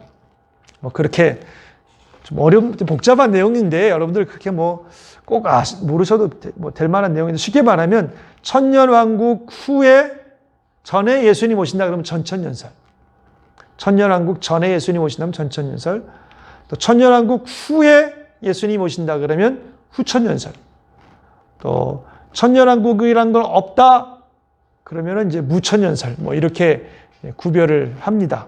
뭐 그렇게 좀 복잡한 내용인데 여러분들 그렇게 뭐 꼭 모르셔도 될 만한 내용인데, 쉽게 말하면 천년왕국 후에 전에 예수님 오신다 그러면 전천년설, 천년왕국 전에 예수님 오신다면 전천년설, 또 천년왕국 후에 예수님 오신다 그러면 후천년설, 또 천년왕국이란 건 없다. 그러면은 이제 무천년설 뭐 이렇게 구별을 합니다.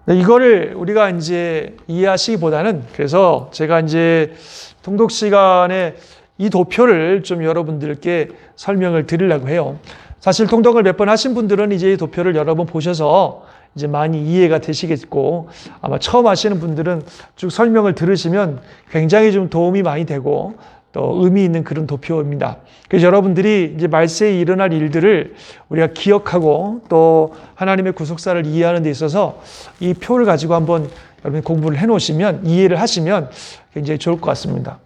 이거를 우리가 이제 이해하시기보다는 그래서 제가 이제 통독 시간에 이 도표를 좀 여러분들께 설명을 드리려고 해요. 사실 통독을 몇 번 하신 분들은 이제 이 도표를 여러 번 보셔서 이제 많이 이해가 되시겠고, 아마 처음 하시는 분들은 쭉 설명을 들으시면 굉장히 좀 도움이 많이 되고 또 의미 있는 그런 도표입니다. 그래서 여러분들이 이제 말세에 일어날 일들을 우리가 기억하고 또 하나님의 구속사를 이해하는 데 있어서 이 표를 가지고 한번 여러분 공부를 해 놓으시면, 이해를 하시면 굉장히 좋을 것 같습니다.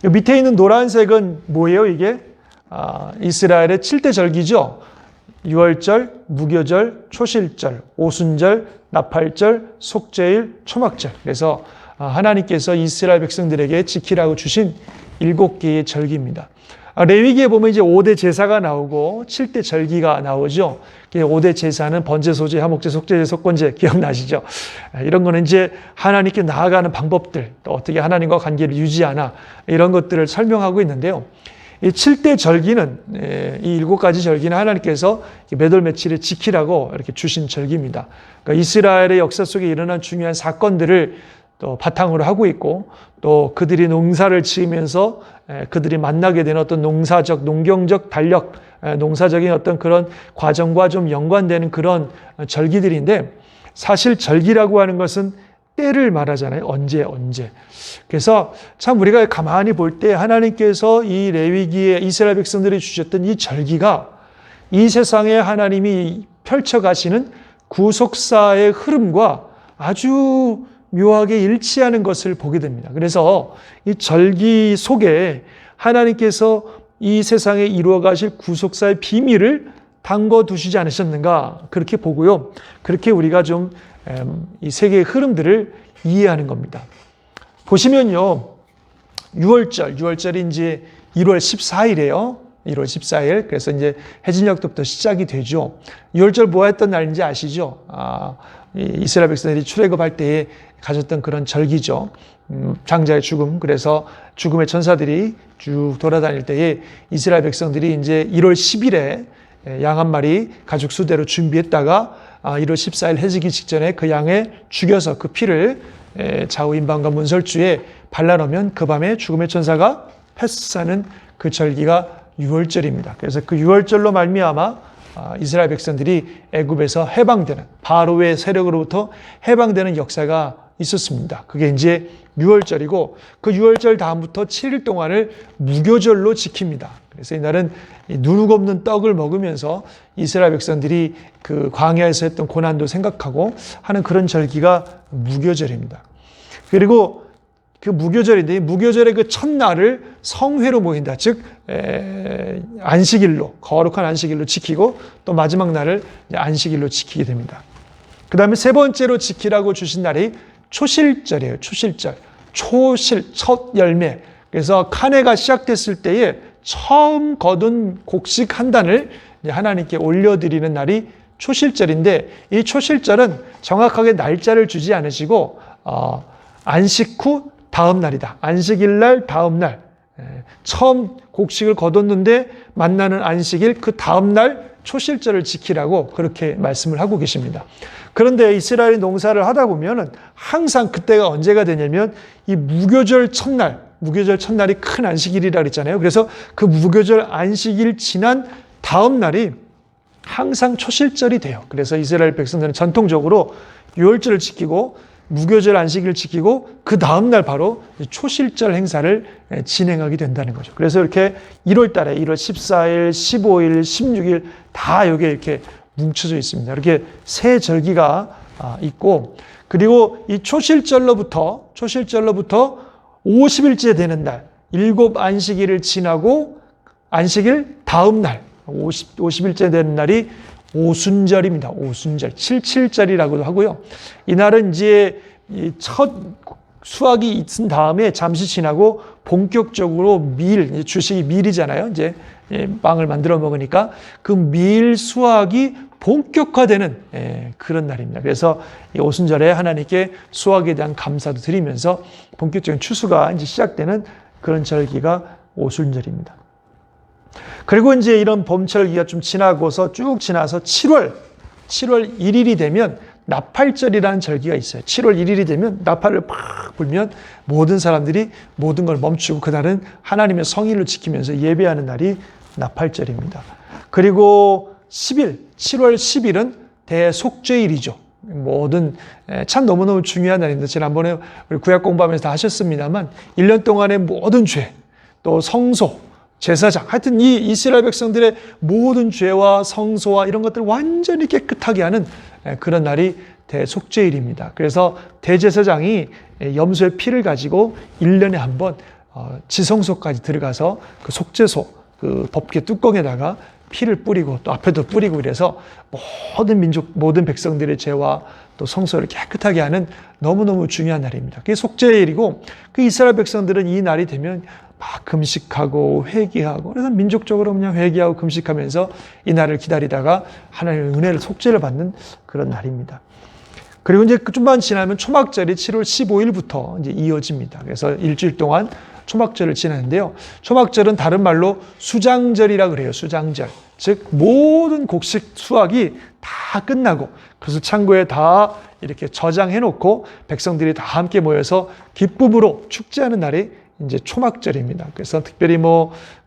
밑에 있는 노란색은 뭐예요, 이게? 이스라엘의 7대 절기죠. 유월절, 무교절, 초실절, 오순절, 나팔절, 속죄일, 초막절. 그래서 하나님께서 이스라엘 백성들에게 지키라고 주신 7개의 절기입니다. 레위기에 보면 이제 5대 제사가 나오고 7대 절기가 나오죠. 5대 제사는 번제, 소제, 화목제, 속죄제, 속건제 기억나시죠? 이런 거는 이제 하나님께 나아가는 방법들, 또 어떻게 하나님과 관계를 유지하나 이런 것들을 설명하고 있는데요. 이 7대 절기는, 이 7가지 절기는 하나님께서 몇 월 며칠에 지키라고 이렇게 주신 절기입니다. 그러니까 이스라엘의 역사 속에 일어난 중요한 사건들을 또 바탕으로 하고 있고, 또 그들이 농사를 지으면서 그들이 만나게 되는 어떤 농사적, 농경적 달력, 농사적인 어떤 그런 과정과 좀 연관되는 그런 절기들인데, 사실 절기라고 하는 것은 때를 말하잖아요. 언제. 그래서 참 우리가 가만히 볼 때 하나님께서 이 레위기에 이스라엘 백성들이 주셨던 이 절기가 이 세상에 하나님이 펼쳐가시는 구속사의 흐름과 아주 묘하게 일치하는 것을 보게 됩니다. 그래서 이 절기 속에 하나님께서 이 세상에 이루어 가실 구속사의 비밀을 담궈 두시지 않으셨는가, 그렇게 보고요. 그렇게 우리가 좀 이 세계의 흐름들을 이해하는 겁니다. 보시면요, 유월절이 이제 1월 14일이에요. 1월 14일. 그래서 이제 해질녘부터 시작이 되죠. 유월절 뭐 했던 날인지 아시죠? 이스라엘 백성들이 출애굽할 때에 가졌던 그런 절기죠. 장자의 죽음. 그래서 죽음의 천사들이 쭉 돌아다닐 때에 이스라엘 백성들이 이제 1월 10일에 양 한 마리 가죽 수대로 준비했다가 1월 14일 해지기 직전에 그 양을 죽여서 그 피를 좌우 임방과 문설주에 발라놓으면 그 밤에 죽음의 천사가 패스하는 그 절기가 유월절입니다. 그래서 그 유월절로 말미암아 이스라엘 백성들이 애굽에서 해방되는, 바로의 세력으로부터 해방되는 역사가 있었습니다. 그게 이제 유월절이고, 그 유월절 다음부터 7일 동안을 무교절로 지킵니다. 그래서 이날은 누룩 없는 떡을 먹으면서 이스라엘 백성들이 그 광야에서 했던 고난도 생각하고 하는 그런 절기가 무교절입니다. 그리고 그 무교절인데, 무교절의 그 첫날을 성회로 모인다. 즉 안식일로, 거룩한 안식일로 지키고, 또 마지막 날을 안식일로 지키게 됩니다. 그 다음에 세 번째로 지키라고 주신 날이 초실절이에요. 초실절. 첫 열매. 그래서 칸해가 시작됐을 때에 처음 거둔 곡식 한 단을 하나님께 올려드리는 날이 초실절인데, 이 초실절은 정확하게 날짜를 주지 않으시고 안식 후 다음 날이다. 안식일 날 다음 날. 처음 곡식을 거뒀는데 만나는 안식일 그 다음 날 초실절을 지키라고 그렇게 말씀을 하고 계십니다. 그런데 이스라엘이 농사를 하다 보면은 항상 그때가 언제가 되냐면 이 무교절 첫날이 큰 안식일이라 그랬잖아요. 그래서 그 무교절 안식일 지난 다음 날이 항상 초실절이 돼요. 그래서 이스라엘 백성들은 전통적으로 유월절을 지키고 무교절 안식일을 지키고 그 다음 날 바로 초실절 행사를 진행하게 된다는 거죠. 그래서 이렇게 1월 달에 1월 14일, 15일, 16일 다 여기에 이렇게 뭉쳐져 있습니다. 이렇게 세 절기가 있고, 그리고 이 초실절로부터 50일째 되는 날, 7 안식일을 지나고 안식일 다음 날, 50일째 되는 날이 오순절입니다. 오순절, 77절이라고도 하고요. 이날은 이제 첫 수확이 있은 다음에 잠시 지나고 본격적으로 밀, 주식이 밀이잖아요. 이제 빵을 만들어 먹으니까 그 밀 수확이 본격화되는 그런 날입니다. 그래서 이 오순절에 하나님께 수확에 대한 감사도 드리면서 본격적인 추수가 이제 시작되는 그런 절기가 오순절입니다. 그리고 이제 이런 봄철기가 좀 지나고서 쭉 지나서 7월 1일이 되면 나팔절이라는 절기가 있어요. 7월 1일이 되면 나팔을 팍 불면 모든 사람들이 모든 걸 멈추고 그날은 하나님의 성일을 지키면서 예배하는 날이 나팔절입니다. 그리고 7월 10일은 대속죄일이죠. 모든 참 너무너무 중요한 날인데 지난번에 우리 구약 공부하면서 다 하셨습니다만 1년 동안의 모든 죄, 또 성소, 제사장, 하여튼 이 이스라엘 백성들의 모든 죄와 성소와 이런 것들을 완전히 깨끗하게 하는 그런 날이 대속죄일입니다. 그래서 대제사장이 염소의 피를 가지고 1년에 한 번 지성소까지 들어가서 그 속죄소, 그 법궤 뚜껑에다가 피를 뿌리고 또 앞에도 뿌리고 이래서 모든 민족, 모든 백성들의 죄와 또 성소를 깨끗하게 하는 너무너무 중요한 날입니다. 그게 속죄일이고 그 이스라엘 백성들은 이 날이 되면 막 금식하고 회개하고 그래서 민족적으로 그냥 회개하고 금식하면서 이 날을 기다리다가 하나님의 은혜를 속죄를 받는 그런 날입니다. 그리고 이제 좀만 지나면 초막절이 7월 15일부터 이제 이어집니다. 그래서 일주일 동안 초막절을 지내는데요. 초막절은 다른 말로 수장절이라 그래요. 수장절. 즉 모든 곡식 수확이 다 끝나고 그래서 창고에 다 이렇게 저장해 놓고 백성들이 다 함께 모여서 기쁨으로 축제하는 날이 이제 초막절입니다. 그래서 특별히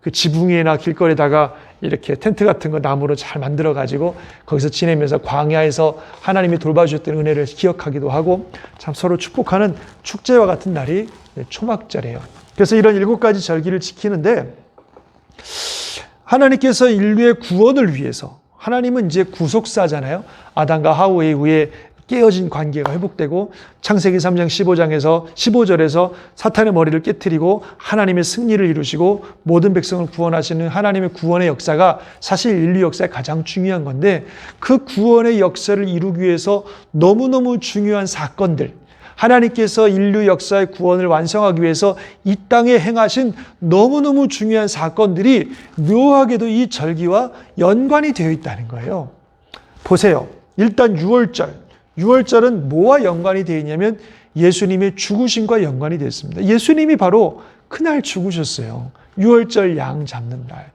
그 지붕이나 길거리에다가 이렇게 텐트 같은 거 나무로 잘 만들어 가지고 거기서 지내면서 광야에서 하나님이 돌봐주셨던 은혜를 기억하기도 하고 참 서로 축복하는 축제와 같은 날이 초막절이에요. 그래서 이런 7가지 절기를 지키는데 하나님께서 인류의 구원을 위해서 하나님은 이제 구속사잖아요. 아담과 하와에 의해 깨어진 관계가 회복되고 창세기 3장 15절에서 사탄의 머리를 깨트리고 하나님의 승리를 이루시고 모든 백성을 구원하시는 하나님의 구원의 역사가 사실 인류 역사의 가장 중요한 건데 그 구원의 역사를 이루기 위해서 너무너무 중요한 사건들 하나님께서 인류 역사의 구원을 완성하기 위해서 이 땅에 행하신 너무너무 중요한 사건들이 묘하게도 이 절기와 연관이 되어 있다는 거예요. 보세요. 일단 6월절은 뭐와 연관이 되어 있냐면 예수님의 죽으심과 연관이 되어 있습니다. 예수님이 바로 그날 죽으셨어요. 6월절 양 잡는 날.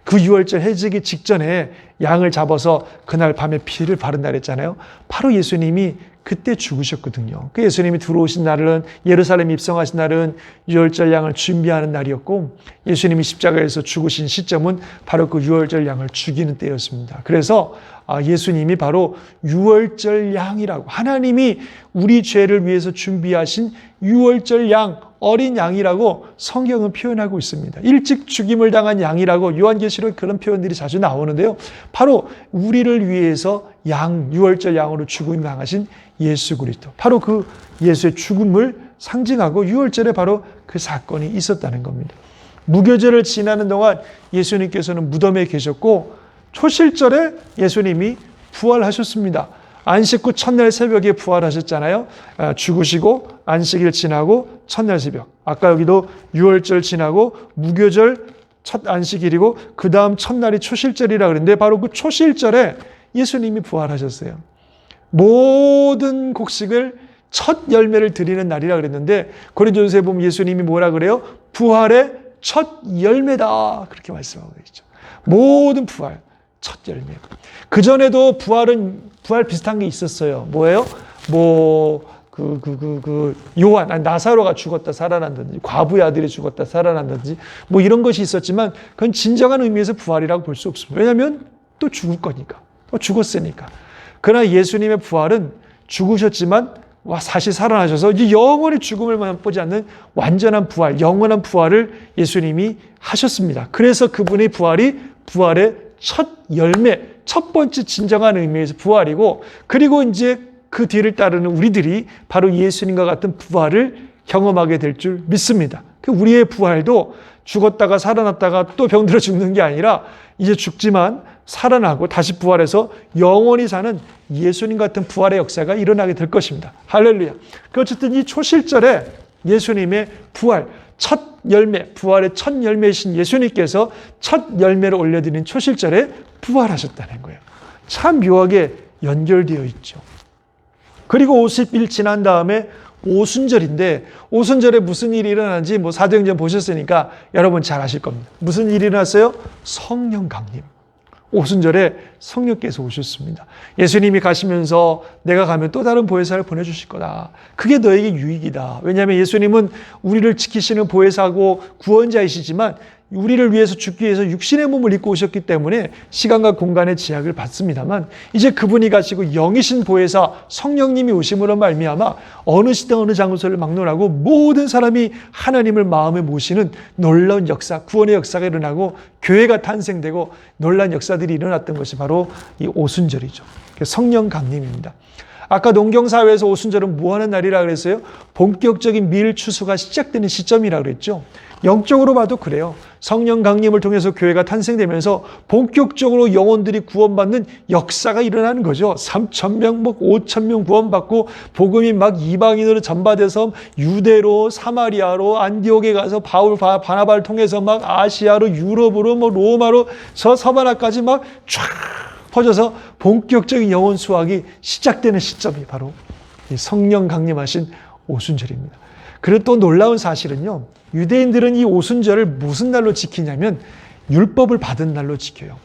그 6월절 해지기 직전에 양을 잡아서 그날 밤에 피를 바른 날 했잖아요. 바로 예수님이 그때 죽으셨거든요. 그 예수님이 들어오신 날은 예루살렘 입성하신 날은 6월절 양을 준비하는 날이었고 예수님이 십자가에서 죽으신 시점은 바로 그 6월절 양을 죽이는 때였습니다. 그래서 예수님이 바로 6월절 양이라고 하나님이 우리 죄를 위해서 준비하신 6월절 양 어린 양이라고 성경은 표현하고 있습니다. 일찍 죽임을 당한 양이라고 요한계시록 그런 표현들이 자주 나오는데요. 바로 우리를 위해서 6월절 양으로 죽임을 당하신 예수 그리스도. 바로 그 예수의 죽음을 상징하고 6월절에 바로 그 사건이 있었다는 겁니다. 무교절을 지나는 동안 예수님께서는 무덤에 계셨고 초실절에 예수님이 부활하셨습니다. 안식 후 첫날 새벽에 부활하셨잖아요. 죽으시고 안식일 지나고 첫날 새벽. 아까 여기도 6월절 지나고 무교절 첫 안식일이고 그 다음 첫날이 초실절이라 그랬는데 바로 그 초실절에 예수님이 부활하셨어요. 모든 곡식을 첫 열매를 드리는 날이라 그랬는데 고린도전서에 보면 예수님이 뭐라 그래요? 부활의 첫 열매다. 그렇게 말씀하고 있죠. 모든 부활. 첫 열매. 그전에도 부활 비슷한 게 있었어요. 뭐예요? 요한, 나사로가 죽었다 살아난다든지, 과부의 아들이 죽었다 살아난다든지, 이런 것이 있었지만, 그건 진정한 의미에서 부활이라고 볼 수 없습니다. 왜냐하면 또 죽을 거니까. 또 죽었으니까. 그러나 예수님의 부활은 죽으셨지만, 다시 살아나셔서 이제 영원히 죽음을 맛보지 않는 완전한 부활, 영원한 부활을 예수님이 하셨습니다. 그래서 그분의 부활의 첫 열매, 첫 번째 진정한 의미에서 부활이고 그리고 이제 그 뒤를 따르는 우리들이 바로 예수님과 같은 부활을 경험하게 될 줄 믿습니다. 우리의 부활도 죽었다가 살아났다가 또 병들어 죽는 게 아니라 이제 죽지만 살아나고 다시 부활해서 영원히 사는 예수님 같은 부활의 역사가 일어나게 될 것입니다. 할렐루야. 어쨌든 이 초실절에 예수님의 부활, 첫 열매, 부활의 첫 열매이신 예수님께서 첫 열매를 올려드린 초실절에 부활하셨다는 거예요. 참 묘하게 연결되어 있죠. 그리고 50일 지난 다음에 오순절인데 오순절에 무슨 일이 일어나는지 뭐 사도행전 보셨으니까 여러분 잘 아실 겁니다. 무슨 일이 일어났어요? 성령 강림. 오순절에 성령께서 오셨습니다. 예수님이 가시면서 내가 가면 또 다른 보혜사를 보내주실 거다. 그게 너에게 유익이다. 왜냐하면 예수님은 우리를 지키시는 보혜사고 구원자이시지만 우리를 위해서 죽기 위해서 육신의 몸을 입고 오셨기 때문에 시간과 공간의 제약을 받습니다만 이제 그분이 가시고 영이신 보혜사 성령님이 오심으로 말미암아 어느 시대 어느 장소를 막론하고 모든 사람이 하나님을 마음에 모시는 놀라운 역사, 구원의 역사가 일어나고 교회가 탄생되고 놀라운 역사들이 일어났던 것이 바로 이 오순절이죠. 성령 강림입니다. 아까 농경사회에서 오순절은 뭐하는 날이라 그랬어요? 본격적인 밀 추수가 시작되는 시점이라 그랬죠. 영적으로 봐도 그래요. 성령 강림을 통해서 교회가 탄생되면서 본격적으로 영혼들이 구원받는 역사가 일어나는 거죠. 3,000명, 5,000명 구원받고 복음이 막 이방인으로 전파돼서 유대로, 사마리아로, 안디옥에 가서 바나바를 통해서 막 아시아로, 유럽으로, 로마로, 저 서바나까지 막 쫙 퍼져서 본격적인 영혼 수확이 시작되는 시점이 바로 이 성령 강림하신 오순절입니다. 그리고 또 놀라운 사실은요. 유대인들은 이 오순절을 무슨 날로 지키냐면 율법을 받은 날로 지켜요.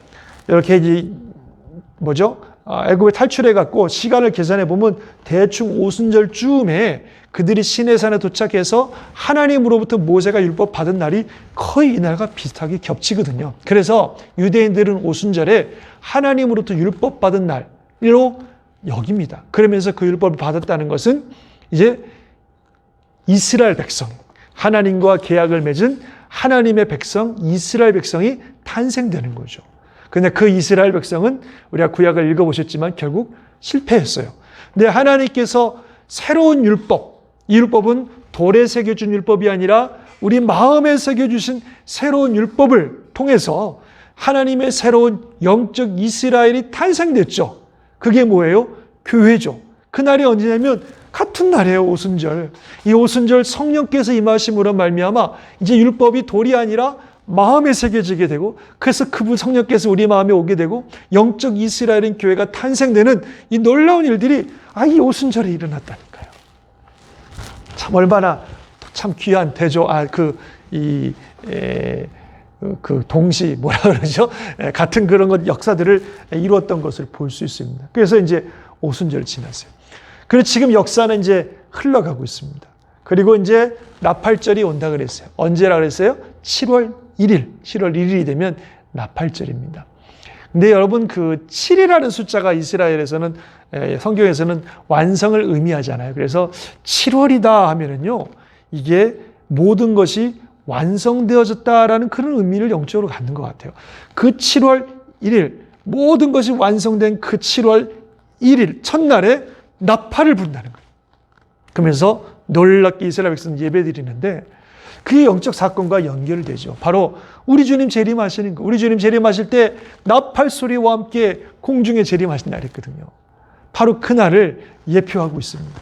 이렇게 애굽에 탈출해 갖고 시간을 계산해 보면 대충 오순절쯤에 그들이 시내산에 도착해서 하나님으로부터 모세가 율법 받은 날이 거의 이날과 비슷하게 겹치거든요. 그래서 유대인들은 오순절에 하나님으로부터 율법 받은 날로 여깁니다. 그러면서 그 율법을 받았다는 것은 이제 이스라엘 백성, 하나님과 계약을 맺은 하나님의 백성, 이스라엘 백성이 탄생되는 거죠. 그런데 그 이스라엘 백성은 우리가 구약을 읽어보셨지만 결국 실패했어요. 근데 하나님께서 새로운 율법, 이 율법은 돌에 새겨준 율법이 아니라 우리 마음에 새겨주신 새로운 율법을 통해서 하나님의 새로운 영적 이스라엘이 탄생됐죠. 그게 뭐예요? 교회죠. 그날이 언제냐면 같은 날이에요. 오순절. 이 오순절 성령께서 임하심으로 말미암아 이제 율법이 돌이 아니라 마음에 새겨지게 되고 그래서 그분 성령께서 우리 마음에 오게 되고 영적 이스라엘인 교회가 탄생되는 이 놀라운 일들이 이 오순절에 일어났다니까요. 참 얼마나 참 귀한 대조 동시 뭐라 그러죠? 같은 그런 것 역사들을 이루었던 것을 볼 수 있습니다. 그래서 이제 오순절을 지났어요. 그리고 지금 역사는 이제 흘러가고 있습니다. 그리고 이제 나팔절이 온다 그랬어요. 언제라 그랬어요? 7월 1일. 7월 1일이 되면 나팔절입니다. 근데 여러분 그 7이라는 숫자가 이스라엘에서는 성경에서는 완성을 의미하잖아요. 그래서 7월이다 하면은요. 이게 모든 것이 완성되어졌다라는 그런 의미를 영적으로 갖는 것 같아요. 그 7월 1일 모든 것이 완성된 그 7월 1일 첫날에 나팔을 분다는 거예요. 그러면서 놀랍게 이스라엘 백성 예배드리는데 그게 영적 사건과 연결되죠. 바로 우리 주님 재림하시는 거. 우리 주님 재림하실 때 나팔 소리와 함께 공중에 재림하신 날이거든요. 바로 그날을 예표하고 있습니다.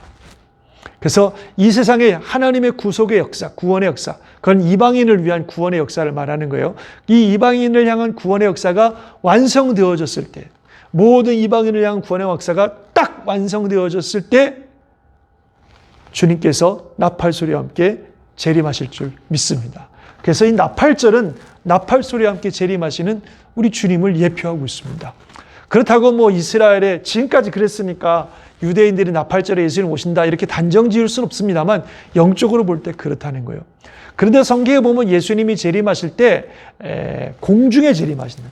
그래서 이 세상에 하나님의 구속의 역사, 구원의 역사, 그건 이방인을 위한 구원의 역사를 말하는 거예요. 이 이방인을 향한 구원의 역사가 완성되어졌을 때, 모든 이방인을 향한 구원의 역사가 딱 완성되어졌을 때 주님께서 나팔 소리와 함께 재림하실 줄 믿습니다. 그래서 이 나팔절은 나팔 소리와 함께 재림하시는 우리 주님을 예표하고 있습니다. 그렇다고 이스라엘에 지금까지 그랬으니까 유대인들이 나팔절에 예수님 오신다 이렇게 단정 지을 수는 없습니다만 영적으로 볼 때 그렇다는 거예요. 그런데 성경에 보면 예수님이 재림하실 때 공중에 재림하신다.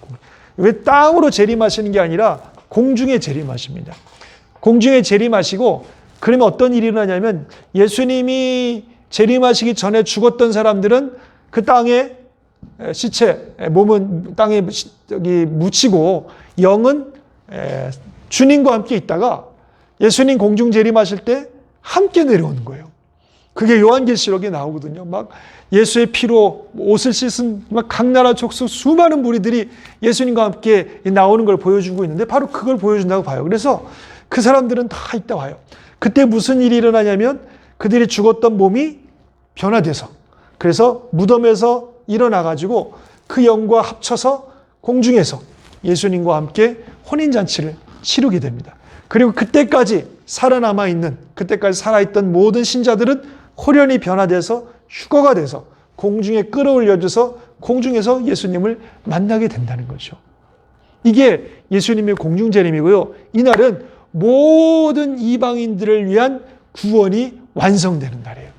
왜 땅으로 재림하시는 게 아니라 공중에 재림하십니다. 공중에 재림하시고 그러면 어떤 일이 일어나냐면 예수님이 재림하시기 전에 죽었던 사람들은 그 땅에 시체, 몸은 땅에 묻히고 영은 주님과 함께 있다가 예수님 공중 재림하실 때 함께 내려오는 거예요. 그게 요한계시록에 나오거든요. 막 예수의 피로 옷을 씻은 막 각 나라 족속 수많은 무리들이 예수님과 함께 나오는 걸 보여주고 있는데 바로 그걸 보여준다고 봐요. 그래서 그 사람들은 다 이따 와요. 그때 무슨 일이 일어나냐면 그들이 죽었던 몸이 변화돼서 그래서 무덤에서 일어나가지고 그 영과 합쳐서 공중에서 예수님과 함께 혼인잔치를 치르게 됩니다. 그리고 그때까지 살아남아 있는, 그때까지 살아있던 모든 신자들은 홀연히 변화돼서 휴거가 돼서 공중에 끌어올려져서 공중에서 예수님을 만나게 된다는 거죠. 이게 예수님의 공중재림이고요. 이날은 모든 이방인들을 위한 구원이 완성되는 날이에요.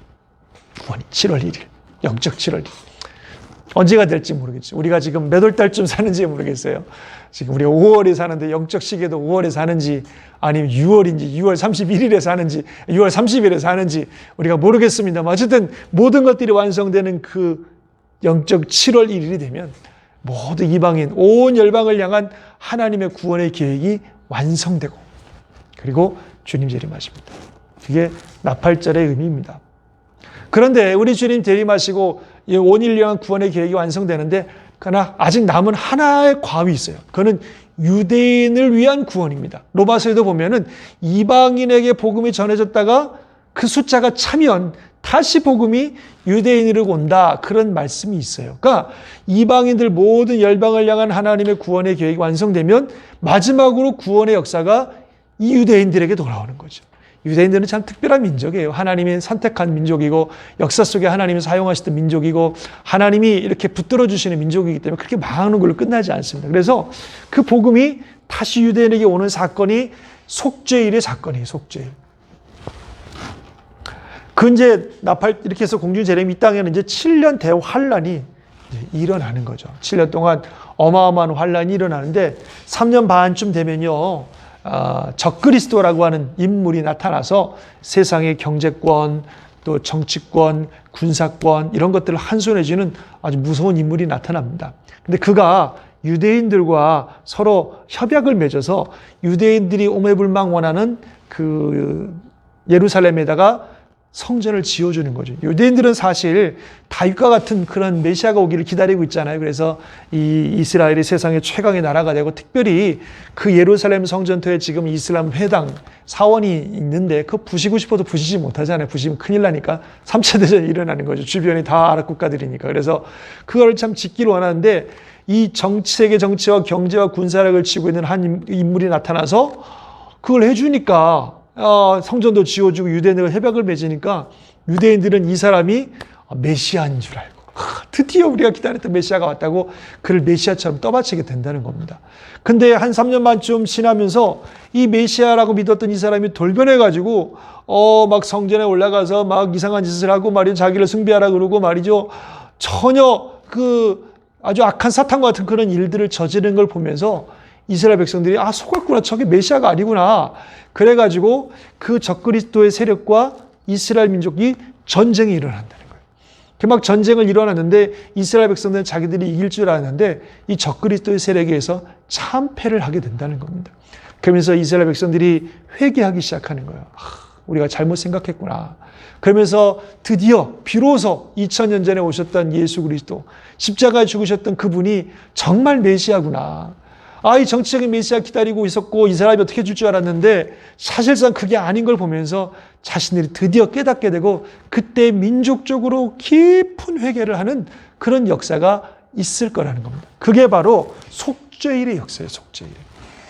구원이 7월 1일, 영적 7월 1일. 언제가 될지 모르겠죠. 우리가 지금 몇 월 달쯤 사는지 모르겠어요. 지금 우리가 5월에 사는데 영적 시계도 5월에 사는지 아니면 6월인지 6월 31일에 사는지 6월 30일에 사는지 우리가 모르겠습니다만 어쨌든 모든 것들이 완성되는 그 영적 7월 1일이 되면 모든 이방인, 온 열방을 향한 하나님의 구원의 계획이 완성되고 그리고 주님 재림하십니다. 그게 나팔절의 의미입니다. 그런데 우리 주님 재림하시고 온 인류를 향한 구원의 계획이 완성되는데 그러나 아직 남은 하나의 과업이 있어요. 그거는 유대인을 위한 구원입니다. 로마서에도 보면은 이방인에게 복음이 전해졌다가 그 숫자가 차면 다시 복음이 유대인으로 온다. 그런 말씀이 있어요. 그러니까 이방인들 모든 열방을 향한 하나님의 구원의 계획이 완성되면 마지막으로 구원의 역사가 이 유대인들에게 돌아오는 거죠. 유대인들은 참 특별한 민족이에요. 하나님이 선택한 민족이고 역사 속에 하나님이 사용하시던 민족이고 하나님이 이렇게 붙들어 주시는 민족이기 때문에 그렇게 망하는 걸로 끝나지 않습니다. 그래서 그 복음이 다시 유대인에게 오는 사건이 속죄일의 사건이에요. 속죄일. 그 이제 나팔 이렇게 해서 공중 재림이 이 땅에는 이제 7년 대환란이 일어나는 거죠. 7년 동안 어마어마한 환란이 일어나는데 3년 반쯤 되면요. 적그리스도라고 하는 인물이 나타나서 세상의 경제권, 또 정치권, 군사권 이런 것들을 한 손에 쥐는 아주 무서운 인물이 나타납니다. 근데 그가 유대인들과 서로 협약을 맺어서 유대인들이 오매불망 원하는 그 예루살렘에다가 성전을 지어주는 거죠. 유대인들은 사실 다윗과 같은 그런 메시아가 오기를 기다리고 있잖아요. 그래서 이 이스라엘이 세상의 최강의 나라가 되고 특별히 그 예루살렘 성전터에 지금 이슬람 회당 사원이 있는데 그거 부시고 싶어도 부시지 못하잖아요. 부시면 큰일 나니까 3차 대전이 일어나는 거죠. 주변이 다 아랍 국가들이니까. 그래서 그걸 참 짓기를 원하는데 이 세계 정치와 경제와 군사력을 쥐고 있는 한 인물이 나타나서 그걸 해주니까 성전도 지어주고 유대인들과 협약을 맺으니까 유대인들은 이 사람이 메시아인 줄 알고 드디어 우리가 기다렸던 메시아가 왔다고 그를 메시아처럼 떠받치게 된다는 겁니다. 근데 한 3년 반쯤 지나면서 이 메시아라고 믿었던 이 사람이 돌변해가지고 막 성전에 올라가서 막 이상한 짓을 하고 말이죠. 자기를 숭배하라 그러고 말이죠. 전혀 그 아주 악한 사탄과 같은 그런 일들을 저지르는 걸 보면서 이스라엘 백성들이 속았구나. 저게 메시아가 아니구나. 그래가지고 그 적그리스도의 세력과 이스라엘 민족이 전쟁이 일어난다는 거예요. 막 전쟁을 일어났는데 이스라엘 백성들은 자기들이 이길 줄 알았는데 이 적그리스도의 세력에 의해서 참패를 하게 된다는 겁니다. 그러면서 이스라엘 백성들이 회개하기 시작하는 거예요. 우리가 잘못 생각했구나. 그러면서 드디어 비로소 2000년 전에 오셨던 예수 그리스도 십자가에 죽으셨던 그분이 정말 메시아구나. 이 정치적인 메시아 기다리고 있었고 이 사람이 어떻게 줄 줄 알았는데 사실상 그게 아닌 걸 보면서 자신들이 드디어 깨닫게 되고 그때 민족적으로 깊은 회개를 하는 그런 역사가 있을 거라는 겁니다. 그게 바로 속죄일의 역사예요. 속죄일.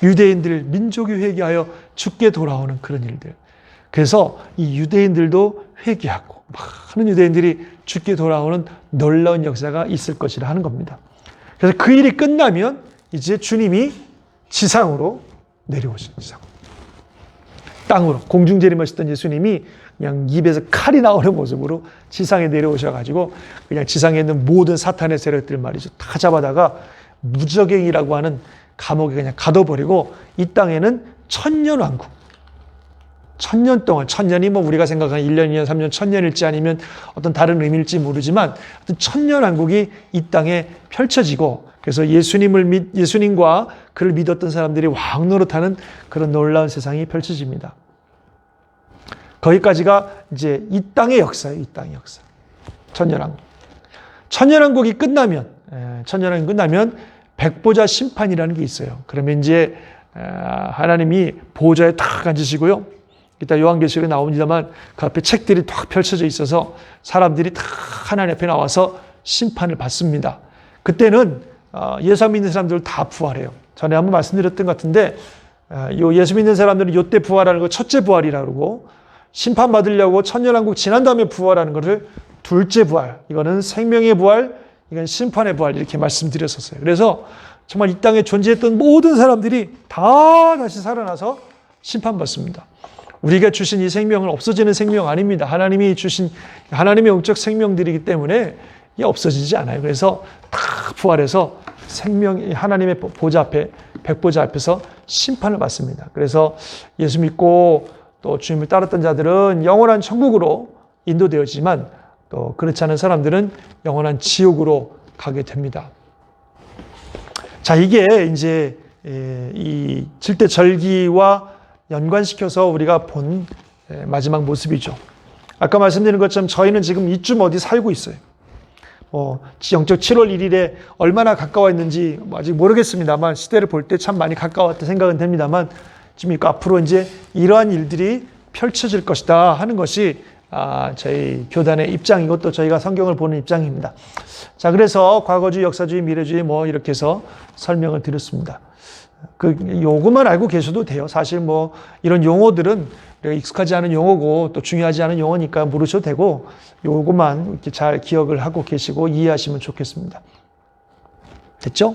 유대인들 민족이 회개하여 죽게 돌아오는 그런 일들. 그래서 이 유대인들도 회개하고 많은 유대인들이 죽게 돌아오는 놀라운 역사가 있을 것이라 하는 겁니다. 그래서 그 일이 끝나면 이제 주님이 지상으로 내려오신 지상. 땅으로 공중재림하셨던 예수님이 그냥 입에서 칼이 나오는 모습으로 지상에 내려오셔가지고 그냥 지상에 있는 모든 사탄의 세력들 말이죠. 다 잡아다가 무적행이라고 하는 감옥에 그냥 가둬버리고 이 땅에는 천년왕국. 1000년 동안, 1000년이 뭐 우리가 생각하는 1년, 2년, 3년, 1000년일지 아니면 어떤 다른 의미일지 모르지만 어떤 천년왕국이 이 땅에 펼쳐지고 그래서 예수님과 그를 믿었던 사람들이 왕 노릇하는 그런 놀라운 세상이 펼쳐집니다. 거기까지가 이제 이 땅의 역사예요. 이 땅의 역사. 천년왕국. 천년왕국이 끝나면 백보자 심판이라는 게 있어요. 그러면 이제 하나님이 보좌에 탁 앉으시고요. 이따 요한계시록에 나옵니다만 그 앞에 책들이 탁 펼쳐져 있어서 사람들이 탁 하나님 앞에 나와서 심판을 받습니다. 그때는 예수 믿는 사람들 다 부활해요. 전에 한번 말씀드렸던 것 같은데 요 예수 믿는 사람들은 요때 부활하는 거 첫째 부활이라고 그러고, 심판받으려고 천년왕국 지난 다음에 부활하는 것을 둘째 부활, 이거는 생명의 부활, 이건 심판의 부활, 이렇게 말씀드렸었어요. 그래서 정말 이 땅에 존재했던 모든 사람들이 다 다시 살아나서 심판받습니다. 우리가 주신 이 생명은 없어지는 생명 아닙니다. 하나님이 주신 하나님의 영적 생명들이기 때문에 이게 없어지지 않아요. 그래서 다 부활해서 하나님의 보좌 앞에, 백보좌 앞에서 심판을 받습니다. 그래서 예수 믿고 또 주님을 따랐던 자들은 영원한 천국으로 인도되었지만, 또 그렇지 않은 사람들은 영원한 지옥으로 가게 됩니다. 자, 이게 이제 이 질대절기와 연관시켜서 우리가 본 마지막 모습이죠. 아까 말씀드린 것처럼 저희는 지금 이쯤 어디 살고 있어요. 영적 7월 1일에 얼마나 가까워 있는지 아직 모르겠습니다만, 시대를 볼 때 참 많이 가까웠다 생각은 됩니다만, 지금 앞으로 이제 이러한 일들이 펼쳐질 것이다 하는 것이 저희 교단의 입장이고, 또 저희가 성경을 보는 입장입니다. 자, 그래서 과거주의, 역사주의, 미래주의 이렇게 해서 설명을 드렸습니다. 요것만 알고 계셔도 돼요. 사실 이런 용어들은 우리가 익숙하지 않은 용어고 또 중요하지 않은 용어니까 모르셔도 되고, 요것만 이렇게 잘 기억을 하고 계시고 이해하시면 좋겠습니다. 됐죠?